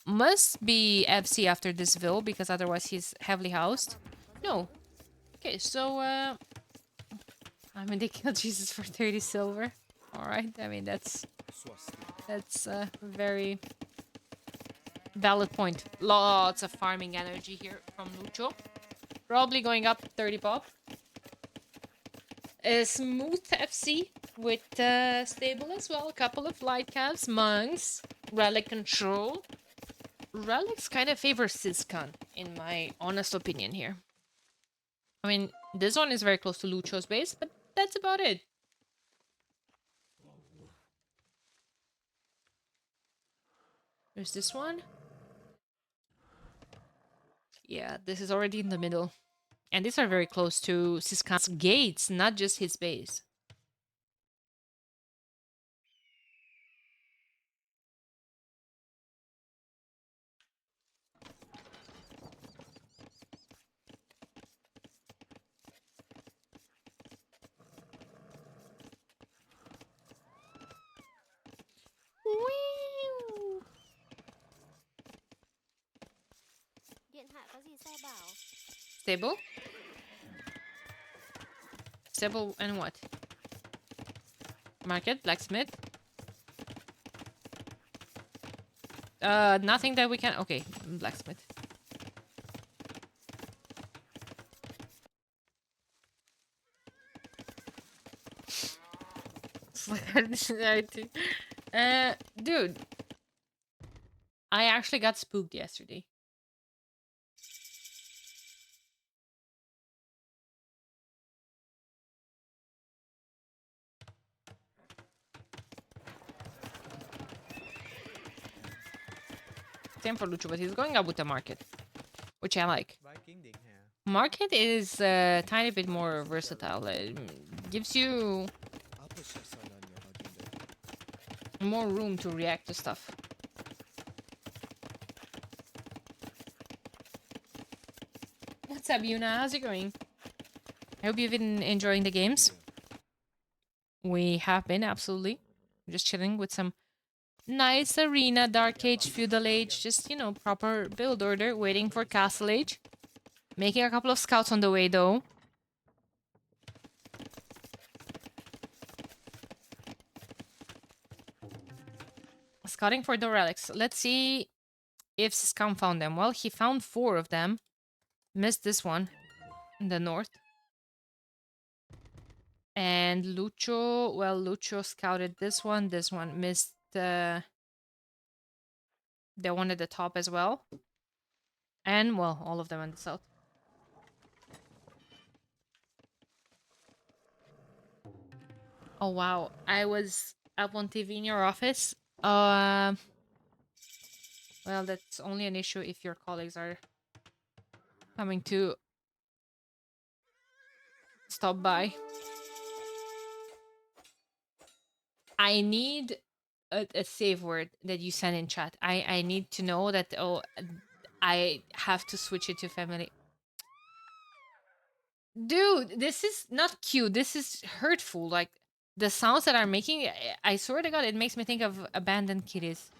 must be FC after this ville, because otherwise he's heavily housed. No. Okay, so I mean they killed Jesus for 30 silver. Alright, I mean that's a very valid point. Lots of farming energy here from Lucho. Probably going up 30 pop. A smooth FC with stable as well. A couple of light calves, monks, relic control. Relics kind of favor Ciskhan, in my honest opinion here. I mean, this one is very close to Lucho's base, but that's about it. There's this one. Yeah, this is already in the middle. And these are very close to Ciskhan's gates, not just his base. Điện hạ có gì sai bảo? Stable? Stable and what? Market, blacksmith. Nothing that we can. Okay, blacksmith. Dude, I actually got spooked yesterday. Same for Lucho, but he's going up with the market, which I like. Bái kiến điện hạ. Market is a tiny bit more versatile. It gives you Apa siya sana niya baginda? more room to react to stuff. What's up, Yuna? How's it going? I hope you've been enjoying the games. We have been, absolutely. Just chilling with some nice arena, Dark Age, Feudal Age, just, you know, proper build order, waiting for Castle Age. Making a couple of scouts on the way, though. Scouting for the relics. Let's see if Ciskhan found them. Well, he found 4 of them. Missed this one in the north. And Lucho, well, Lucho scouted this one. This one missed the one at the top as well. And, well, all of them in the south. Oh, wow. I was up on TV in your office. Well, that's only an issue if your colleagues are coming to stop by. I need a save word that you send in chat. I need to know that, oh, I have to switch it to family. Dude, this is not cute. This is hurtful. Like, the sounds that are making, I swear to God, it makes me think of abandoned kitties.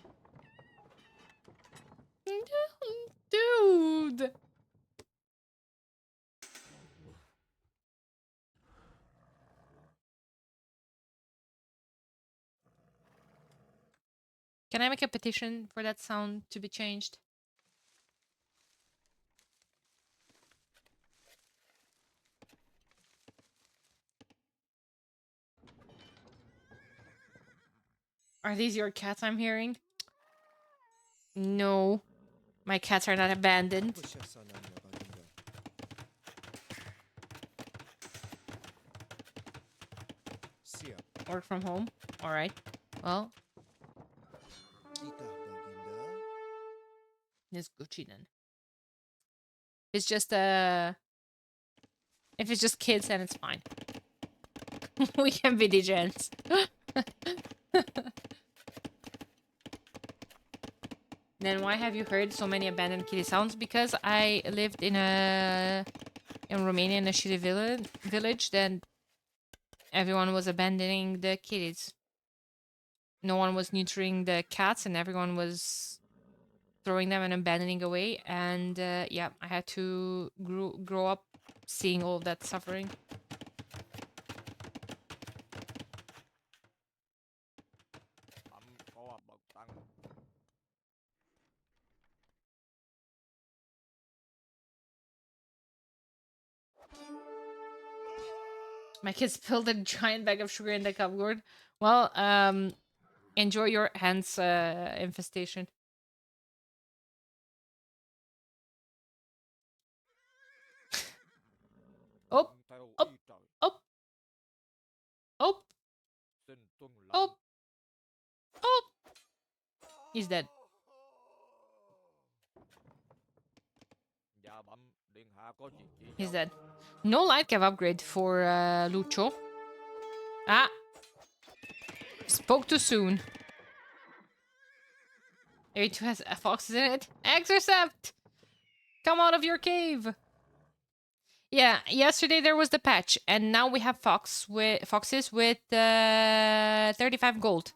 Dude. Can I make a petition for that sound to be changed? Are these your cats I'm hearing? No. My cats are not abandoned. Apa siya sana niya baginda? Siap. Work from home? Alright. Well, Itah baginda? it's Gucci then. It's just if it's just kids, then it's fine. We can be degens. Then why have you heard so many abandoned kitty sounds? Because I lived in Romania in a shitty village. Then everyone was abandoning the kitties. No one was neutering the cats, and everyone was throwing them and abandoning away. And yeah, I had to grow up seeing all of that suffering. My kids spilled a giant bag of sugar in the cupboard. Well, enjoy your ants infestation. Oh, oh, oh, oh, oh, oh. He's dead. He's dead. No light cave upgrade for Lucho. Ah, spoke too soon. Area 2 has foxes in it. Exorcept! Come out of your cave! Yeah, yesterday there was the patch, and now we have foxes with 35 gold.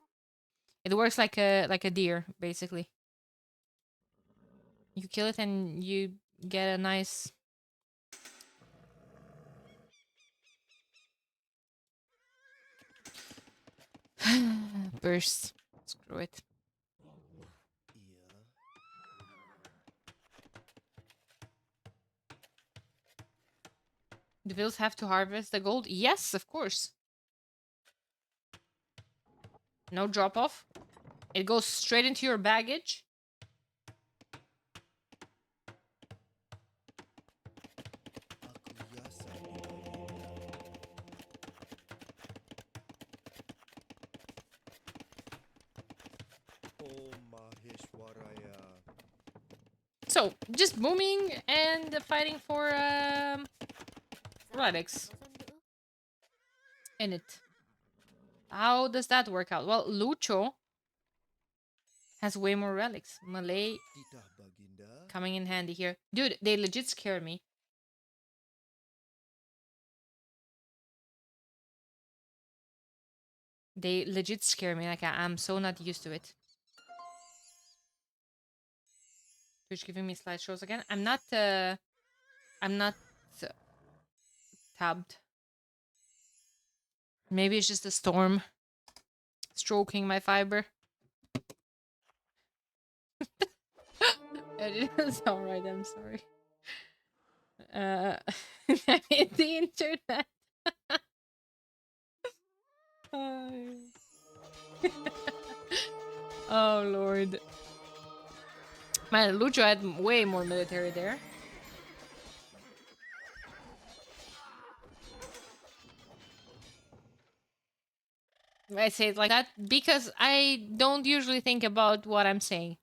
It works like a deer, basically. You kill it and you get a nice burst. Screw it. Iya. Do vills have to harvest the gold? Yes, of course. No drop off. It goes straight into your baggage. Aku yasa ni baginda. Oh Maheshwaraya. So, just booming and fighting for relics Có dân nữ. in it. How does that work out? Well, Lucho has way more relics. Malay Titah Baginda. coming in handy here. Dude, they legit scare me. They legit scare me. Like, I'm so not used to it. Twitch giving me slideshows again. I'm not uh, tabbed. Maybe it's just a storm stroking my fiber. It is alright, I'm sorry. I mean, the internet. Oh lord. Man, Lucho had way more military there. I say it like that because I don't usually think about what I'm saying.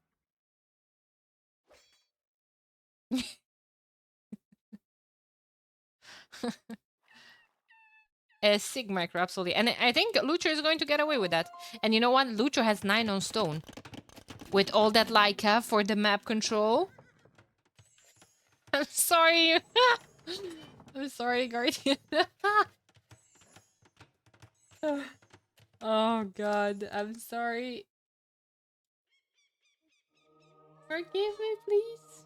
A Sig micro, absolutely. And I think Lucho is going to get away with that. And you know what? Lucho has 9 on stone. With all that Leica for the map control. I'm sorry. I'm sorry, Guardian. Oh god, I'm sorry. Forgive me, please.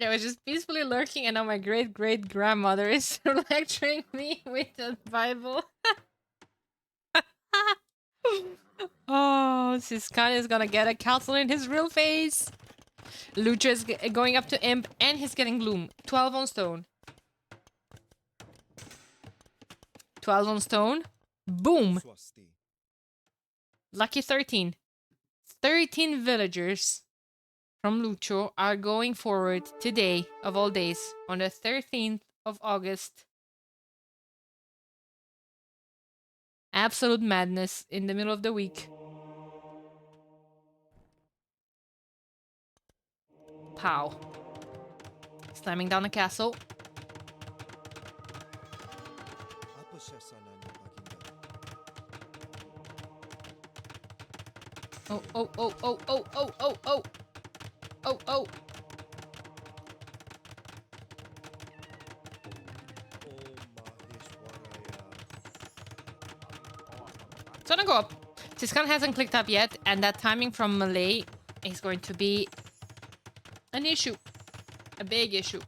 I was just peacefully lurking, and now my great grandmother is lecturing me with the Bible. Oh, Ciskhan is gonna get a council in his real face. Lucha is going up to Imp, and he's getting Gloom. 12 on stone. 12 on stone. Boom! Swasti. Lucky 13. 13 villagers from Lucho are going forward today, of all days, on the 13th of August. Absolute madness in the middle of the week. Pow. Slamming down a castle. Apa syasananya Baginda? Oh, oh, oh, oh, oh, oh, oh, oh. Oh, oh. Oh Maheshwaraya. It's gonna go up. Ciskhan hasn't clicked up yet, and that timing from Malay is going to be an issue. A big issue.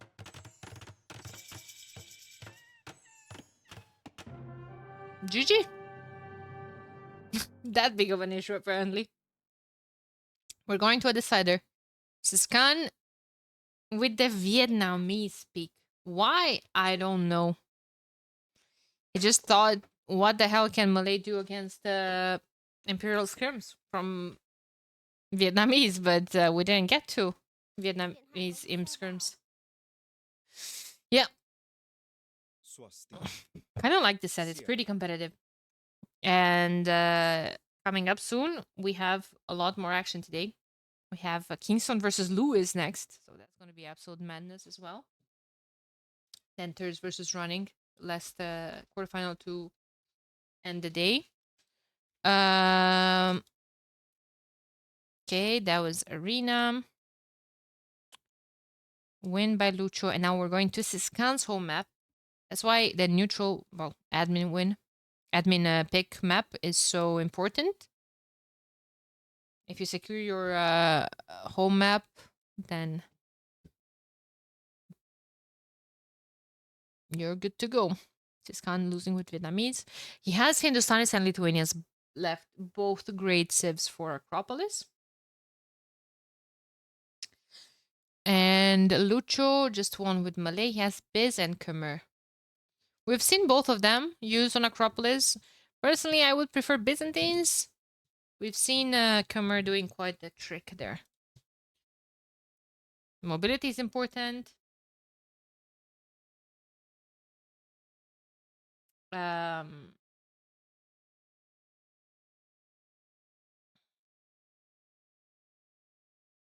GG. That big of an issue, apparently. We're going to a decider. Ciskhan with the Vietnamese speak. Why? I don't know. He just thought, what the hell can Malay do against the Imperial scrims from Vietnamese? But we didn't get to Vietnamese imp scrims. Yeah. Swasti. Kind of like this set. It's pretty competitive. And coming up soon, we have a lot more action today. We have Kingston versus Lewis next. So that's going to be absolute madness as well. Centers versus running. Last quarterfinal to end the day. Okay, that was Arena. Win by Lucho. And now we're going to Ciskhan's home map. That's why the neutral, well, admin pick map is so important. If you secure your home map, then you're good to go. Ciskhan losing with Vietnamese. He has Hindustanis and Lithuanians left, both great civs for Acropolis. And Lucho just won with Malay. He has Biz and Khmer. We've seen both of them used on Acropolis. Personally, I would prefer Byzantines. We've seen Khmer doing quite the trick there. Mobility is important.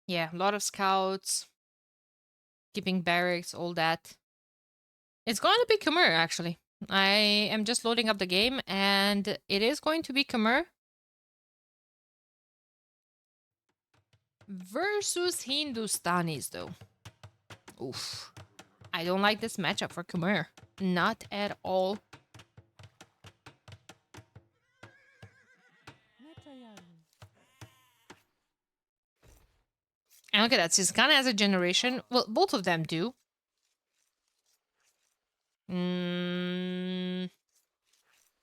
Yeah, a lot of scouts, keeping barracks, all that. It's going to be Khmer, actually. I am just loading up the game, and it is going to be Khmer versus Hindustanis, though. Oof. I don't like this matchup for Khmer. Not at all. And look at that. Ciskhan has a generation. Well, both of them do.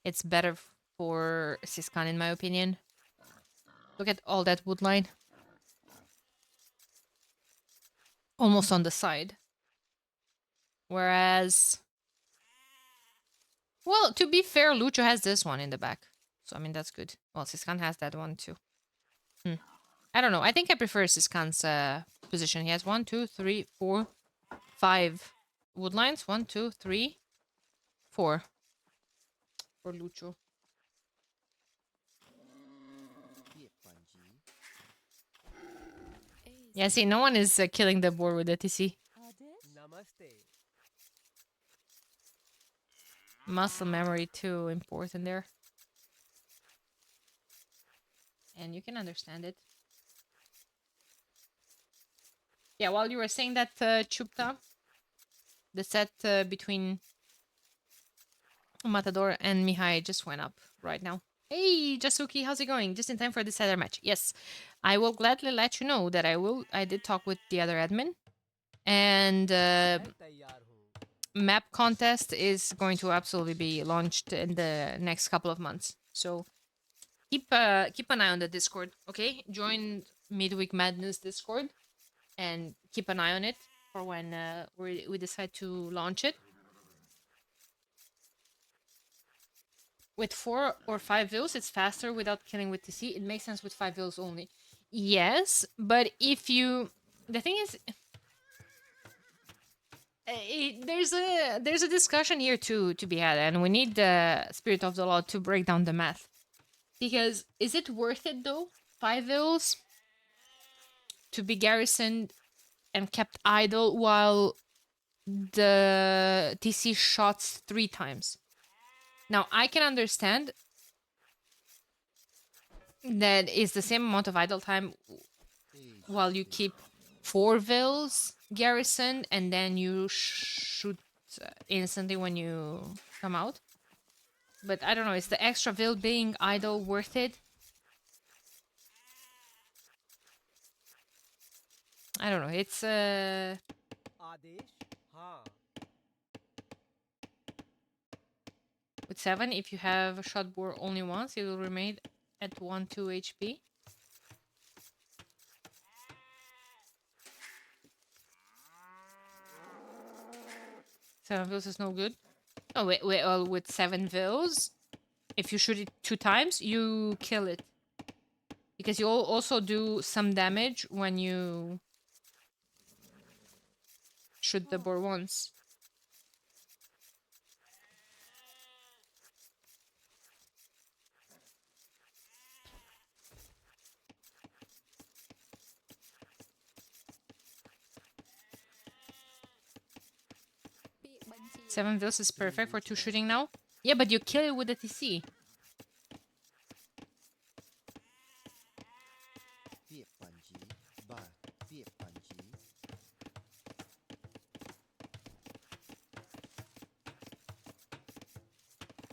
It's better for Ciskhan, in my opinion. Look at all that wood line. Almost on the side. Whereas... Well, to be fair, Lucho has this one in the back. So, I mean, that's good. Well, Ciskhan has that one, too. I don't know. I think I prefer Ciskhan's position. He has 1, 2, 3, 4, 5 wood lines. 1, 2, 3, 4 for Lucho. Yeah, see, no one is killing the board with the TC. Namaste. Muscle memory, too, important there. And you can understand it. Yeah, while you were saying that, Chupta, the set between Matador and Mihai just went up right now. Hey, Jasuki, how's it going? Just in time for this other match. Yes, I will gladly let you know that I did talk with the other admin. And map contest is going to absolutely be launched in the next couple of months. So keep an eye on the Discord, okay? Join Midweek Madness Discord and keep an eye on it for when we decide to launch it. With 4 or 5 vills, it's faster without killing with TC. It makes sense with 5 vills only. Yes, but if you... The thing is... there's a discussion here too to be had, and we need the Spirit of the Law to break down the math. Because is it worth it though? 5 vills to be garrisoned and kept idle while the TC shots 3 times. Now I can understand that is the same amount of idle time while you keep 4 vills garrisoned and then you shoot instantly when you come out. But I don't know, is the extra vill being idle worth it? I don't know, it's Adesh? Ha. with 7, if you have a shot bore only once, it will remain at 1-2 HP. Seven vills is no good. Oh wait, well, with 7 vills, if you shoot it 2 times, you kill it. Because you also do some damage when you shoot the boar once.ពាក្យបញ្ជា 7 vills is perfect for 2 shooting now. Yeah, but you kill it with the TC.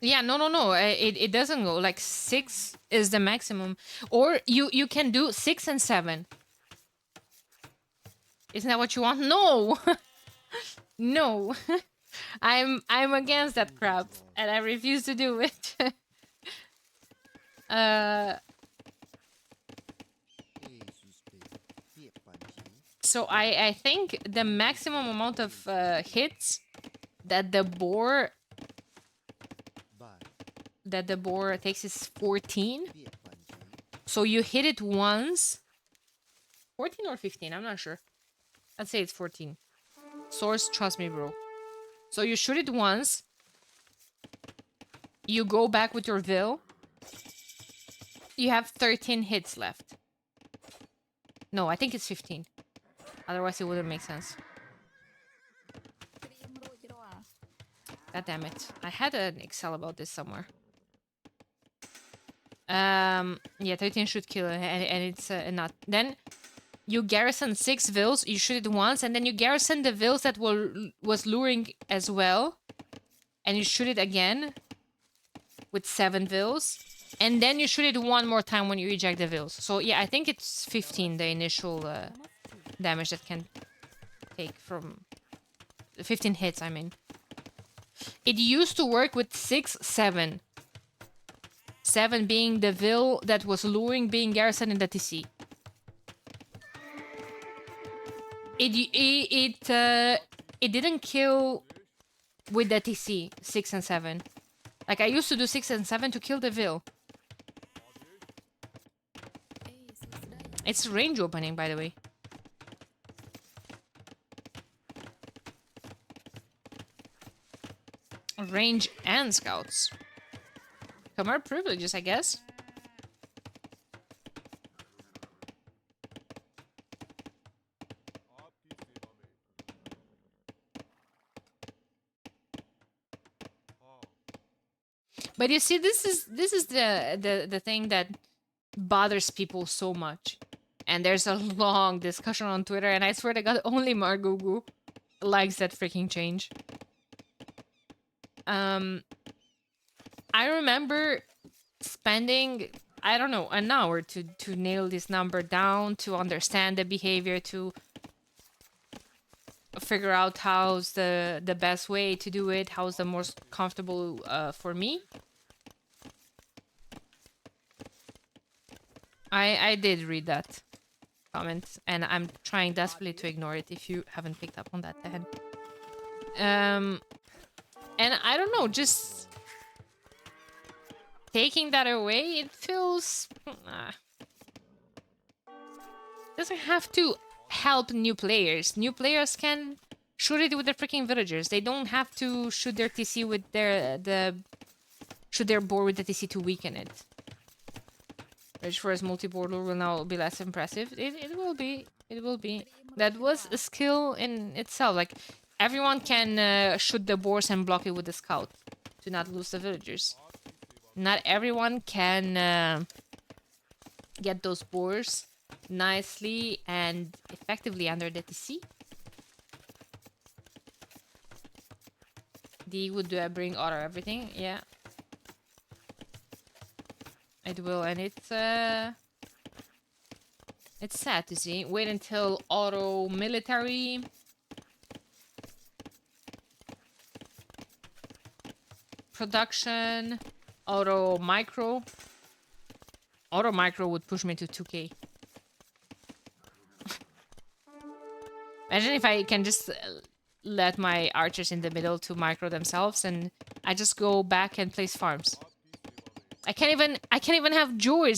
Yeah, no. It doesn't go. Like 6 is the maximum. Or you can do 6 and 7. Isn't that what you want? No! No. I'm against that crap. And I refuse to do it. So I think the maximum amount of hits that the boar takes is 14. So you hit it once. 14 or 15, I'm not sure. I'd say it's 14. Source, trust me, bro. So you shoot it once. You go back with your Vil. You have 13 hits left. No, I think it's 15. Otherwise, it wouldn't make sense. God damn it. I had an Excel about this somewhere. Yeah, 13 should kill it, and it's not. Then you garrison 6 Vils, you shoot it once, and then you garrison the Vils that was luring as well. And you shoot it again with 7 Vils. And then you shoot it one more time when you eject the Vils. So yeah, I think it's 15, the initial damage that can take from... 15 hits, I mean. It used to work with 6, 7. 7 being the Vil that was luring, being garrisoned in the TC. It didn't kill with the TC, 6 and 7. Like, I used to do 6 and 7 to kill the Vil. It's range opening, by the way. Range and scouts. Command privileges, I guess. But you see, this is the thing that bothers people so much. And there's a long discussion on Twitter, and I swear to God, only Margugu likes that freaking change. I remember spending, I don't know, an hour to nail this number down, to understand the behavior, to figure out how's the best way to do it, how's the most comfortable for me. I did read that comment, and I'm trying desperately to ignore it if you haven't picked up on that then. And I don't know, just taking that away, it feels... doesn't have to help new players. New players can shoot it with their freaking villagers. They don't have to shoot their TC with shoot their board with the TC to weaken it. Which for us multi-board will now be less impressive. It will be. It will be. That was a skill in itself. Like, everyone can shoot the boars and block it with the scout to not lose the villagers. Not everyone can get those boars nicely and effectively under the TC. D would bring auto everything, yeah. It will, and it's sad to see. Wait until auto military. Production. Auto micro. Auto micro would push me to 2k. Imagine if I can just let my archers in the middle to micro themselves, and I just go back and place farms. I can't even have joy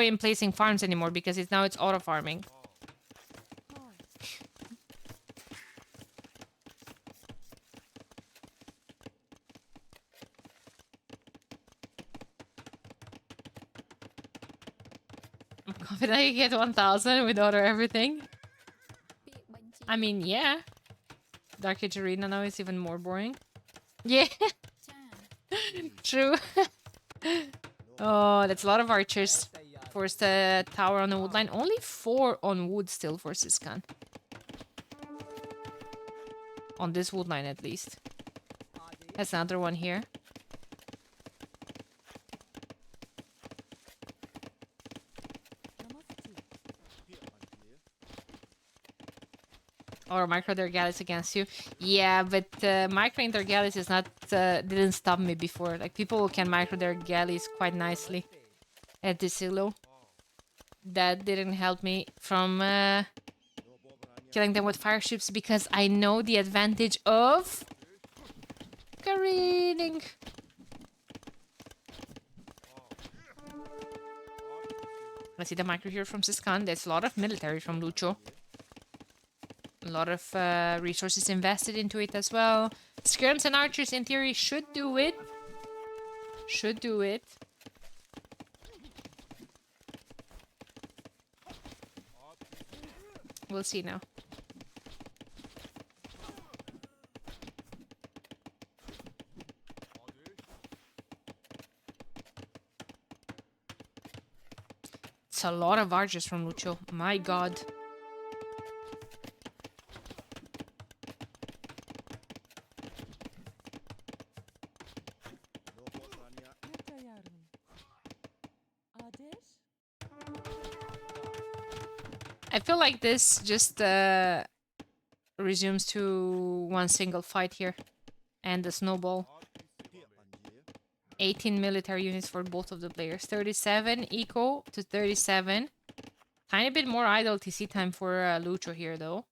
in placing farms anymore because it's auto farming. I'm confident I can get 1000 with auto everything. I mean, yeah. Dark Age Arena now is even more boring. Yeah. True. Oh, that's a lot of archers. Force the tower on the wood line. Only 4 on wood still for Ciskhan. On this wood line, at least. That's another one here. Or micro their galleys against you. Yeah, but microing their galleys is not didn't stop me before. Like, people can micro their galleys quite nicely at this silo. That didn't help me from killing them with fire ships because I know the advantage of careening. I see the micro here from Ciskhan. There's a lot of military from Lucho. A lot of resources invested into it as well. Skirms and archers, in theory, should do it. Should do it. We'll see now. It's a lot of archers from Lucho. My god. I feel like this just resumes to one single fight here. And the snowball. 18 military units for both of the players. 37 eco to 37. Tiny bit more idle TC time for Lucho here, though.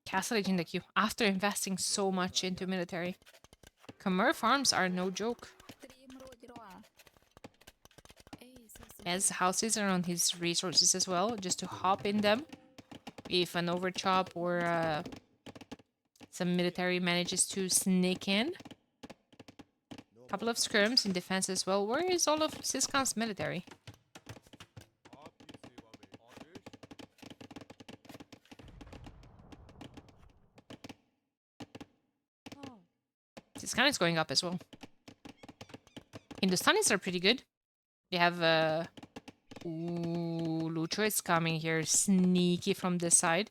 Castle Age in the queue after investing so much into military. Khmer farms are no joke. ត្រៀមរួចរាល់អេសួស្តី As houses around his resources as well, just to hop in them. If an overchop or some military manages to sneak in. Couple of skirms in defense as well. Where is all of Ciskhan's military? Ciskhan is going up as well. Hindustanis are pretty good. They have ooh, Lucho is coming here, sneaky from this side.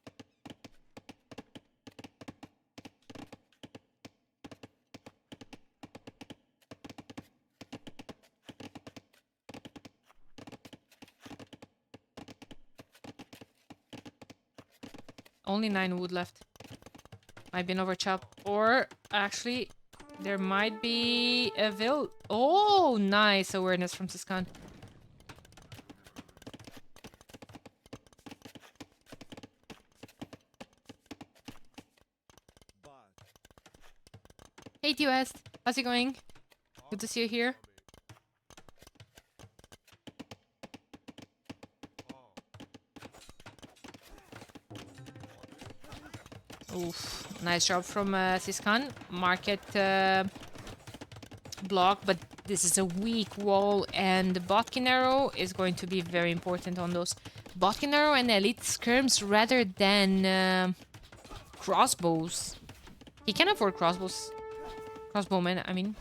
Only 9 wood left. Might be an overchop. Or actually, there might be a vil. Oh, nice awareness from Ciskhan. Hey, T West. How's it going? Good to see you here. Oof. Nice job from Ciskhan. Market block, but this is a weak wall, and the Botkin arrow is going to be very important on those. Botkin arrow and elite skirms rather than crossbows. He can afford crossbows. Crossbowmen, I mean.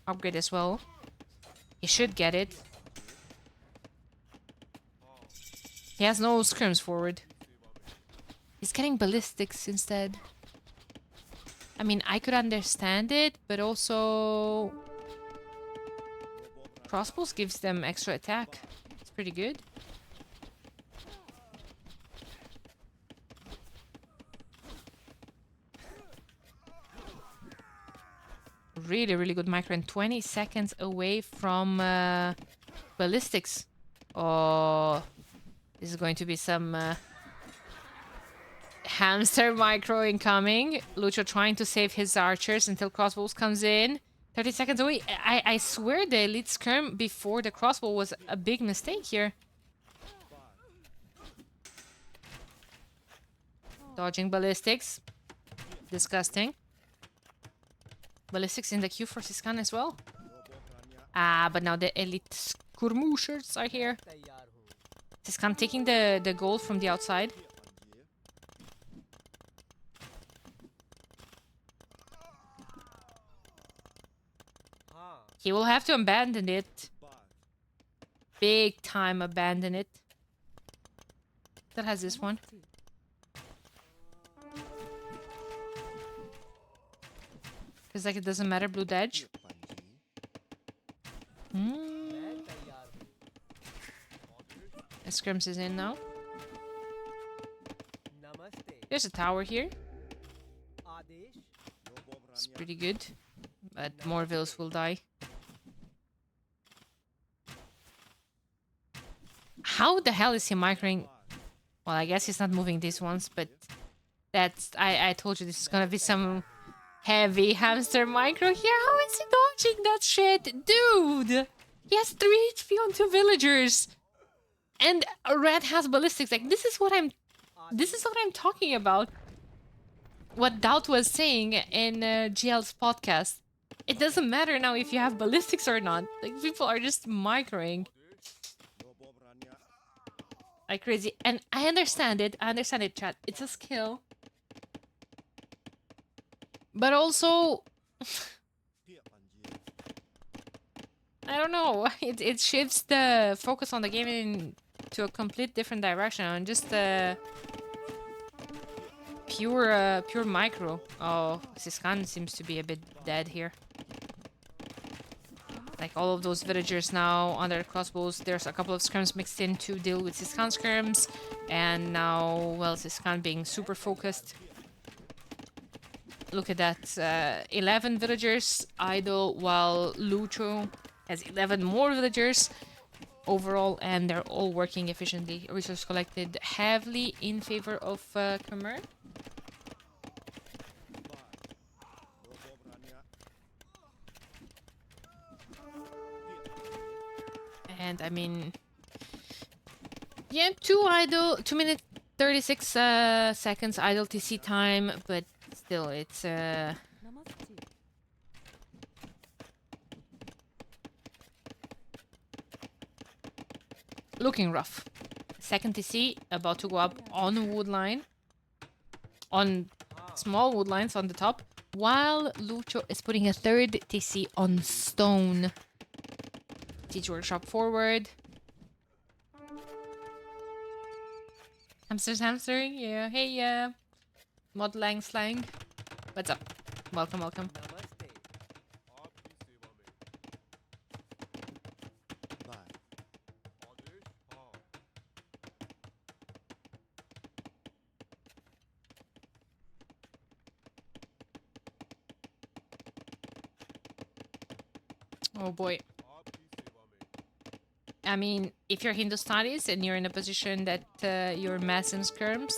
Upgrade as well. He should get it. He has no skirms forward. He's getting ballistics instead. I mean, I could understand it, but also... crossbows gives them extra attack. It's pretty good. Really, really good micro, and 20 seconds away from ballistics. Oh, this is going to be some hamster micro incoming. Lucho trying to save his archers until crossbows comes in. 30 seconds away. I swear the elite skirm before the crossbow was a big mistake here. Dodging ballistics. Disgusting. Ballistics in the queue for Ciskhan as well. Ah, but now the elite skirmishers are here. Ciskhan taking the gold from the outside. He will have to abandon it. Big time abandon it. That has this one. Feels like it doesn't matter, blue dodge. Scrims is in now. There's a tower here. It's pretty good. But more vills will die. How the hell is he microing? Well, I guess he's not moving these ones, but that's... I told you this is gonna be some heavy hamster micro here. How is he dodging that shit? Dude! He has 3 HP on 2 villagers! And Red has ballistics. Like, this is what I'm talking about. What Doubt was saying in GL's podcast. It doesn't matter now if you have ballistics or not. Like, people are just microing like crazy. And I understand it, chat. It's a skill. But also... I don't know. It shifts the focus on the game into a complete different direction. And just pure micro. Oh, Ciskhan seems to be a bit dead here. Like all of those villagers now under crossbows. There's a couple of skirms mixed in to deal with Ciskhan skirms. And now, well, Ciskhan being super focused. Look at that. 11 villagers idle while Lucho has 11 more villagers overall. And they're all working efficiently. Resource collected heavily in favor of Khmer. And I mean, yeah, 2 minutes 36 seconds idle TC time, but still, it's looking rough. Second TC about to go up on wood line, on small wood lines on the top, while Lucho is putting a third TC on stone. Teach workshop forward. Hamsters hamstering, yeah. Hey, Mod Lang Slang. What's up? Welcome, welcome. Oh boy. I mean, if you're Hindustanis and you're in a position that you're massing skirms,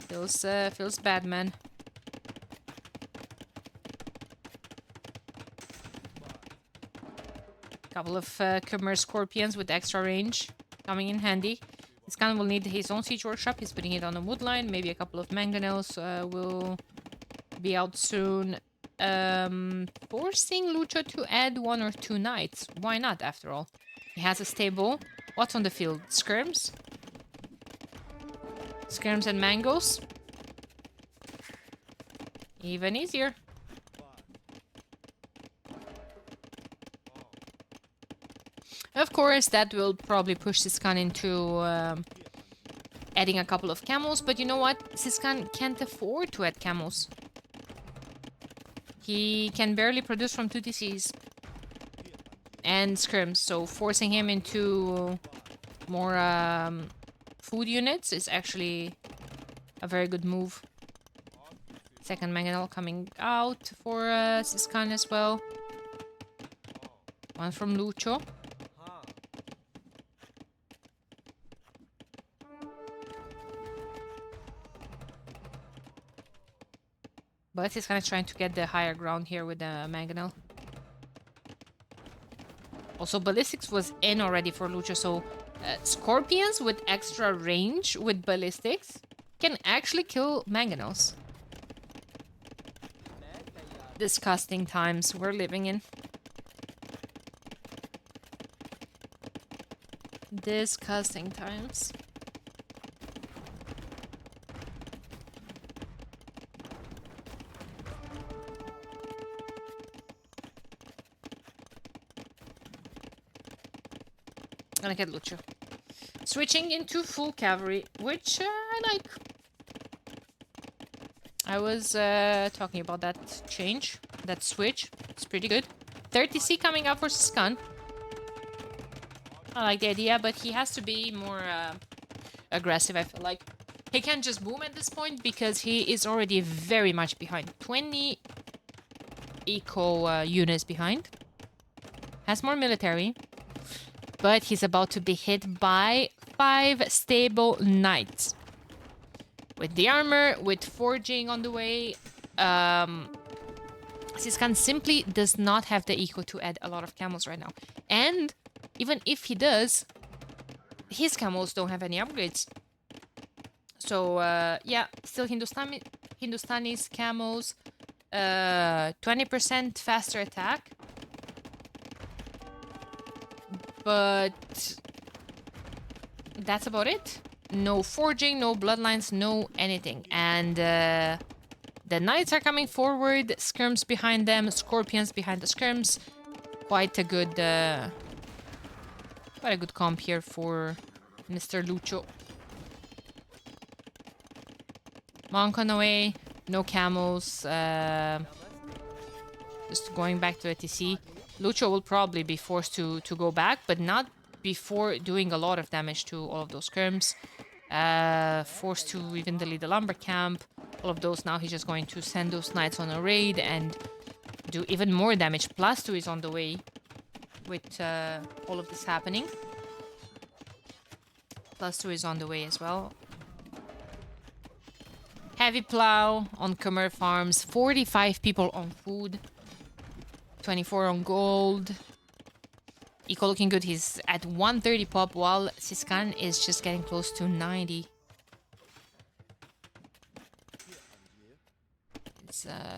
feels bad, man. Couple of Khmer Scorpions with extra range coming in handy. Ciskhan will need his own siege workshop. He's putting it on a wood line. Maybe a couple of mangonels will be out soon. Forcing Lucho to add 1 or 2 knights. Why not, after all? He has a stable. What's on the field? Skirms? Skirms and mangoes? Even easier. Of course, that will probably push Ciskhan into adding a couple of camels, but you know what? Ciskhan can't afford to add camels. He can barely produce from 2 TCs and skirms, so forcing him into more food units is actually a very good move. Second mangonel coming out for Ciskhan as well. One from Lucho. But he's kind of trying to get the higher ground here with the mangonel. Also, ballistics was in already for Lucho, so scorpions with extra range with ballistics can actually kill mangonels. Disgusting times we're living in. Disgusting times. And I get Lucho. Switching into full cavalry, which I like. I was talking about that change, that switch. It's pretty good. 30C coming up for Ciskhan. I like the idea, but he has to be more aggressive, I feel like. He can't just boom at this point because he is already very much behind. 20 eco units behind. has more military, but he's about to be hit by 5 stable knights. With the armor, with forging on the way, Ciskhan simply does not have the eco to add a lot of camels right now. And even if he does, his camels don't have any upgrades. So, yeah, still Hindustani's camels, 20% faster attack. But that's about it. No forging, no bloodlines, no anything. And the knights are coming forward, skirms behind them, scorpions behind the skirms. Quite a good comp here for Mr. Lucho. Monk on the way, no camels. Just going back to ATC. Lucho will probably be forced to go back, but not before doing a lot of damage to all of those skirms. Forced to even delete the lumber camp. All of those. Now he's just going to send those knights on a raid and do even more damage. Plus 2 is on the way with all of this happening. Plus 2 is on the way as well. Heavy plow on Khmer farms. 45 people on food. 24 on gold. Eco looking good. He's at 130 pop while Ciskhan is just getting close to 90.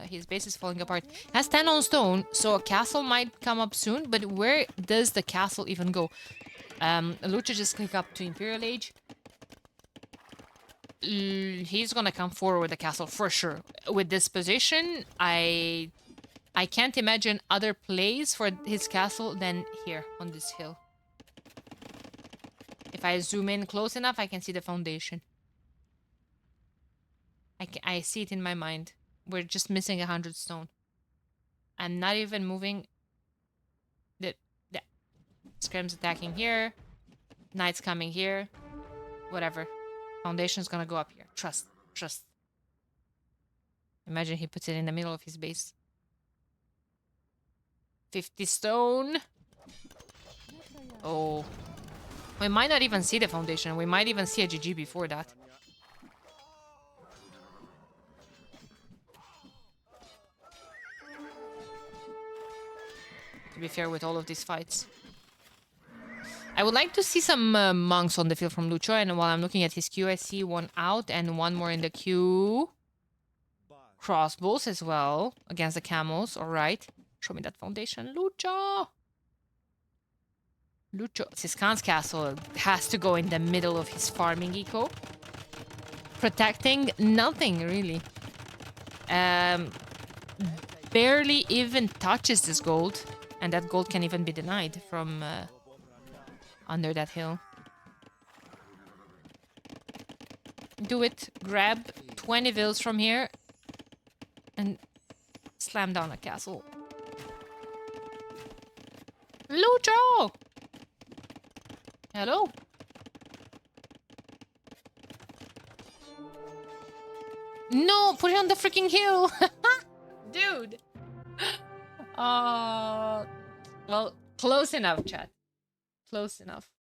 His base is falling apart. Has 10 on stone, so a castle might come up soon, but where does the castle even go? Lucho just click up to Imperial Age. He's gonna come forward with the castle for sure. With this position, I can't imagine other plays for his castle than here on this hill. If I zoom in close enough, I can see the foundation. I see it in my mind. We're just missing 100 stone. I'm not even moving. The Skirm's attacking here. Knights coming here. Whatever. Foundation's gonna go up here. Trust. Trust. Imagine he puts it in the middle of his base. 50 stone. Oh. We might not even see the foundation. We might even see a GG before that. To be fair with all of these fights. I would like to see some monks on the field from Lucho. And while I'm looking at his queue, I see one out and one more in the queue. Crossbows as well against the camels. All right. Show me that foundation. Lucho! Lucho. Ciskhan's castle has to go in the middle of his farming eco. Protecting nothing, really. Barely even touches this gold. And that gold can even be denied from under that hill. Do it. Grab 20 vills from here. And slam down a castle. Lucho! Hello? No! Put it on the freaking hill! Dude! Well, close enough, chat. Close enough.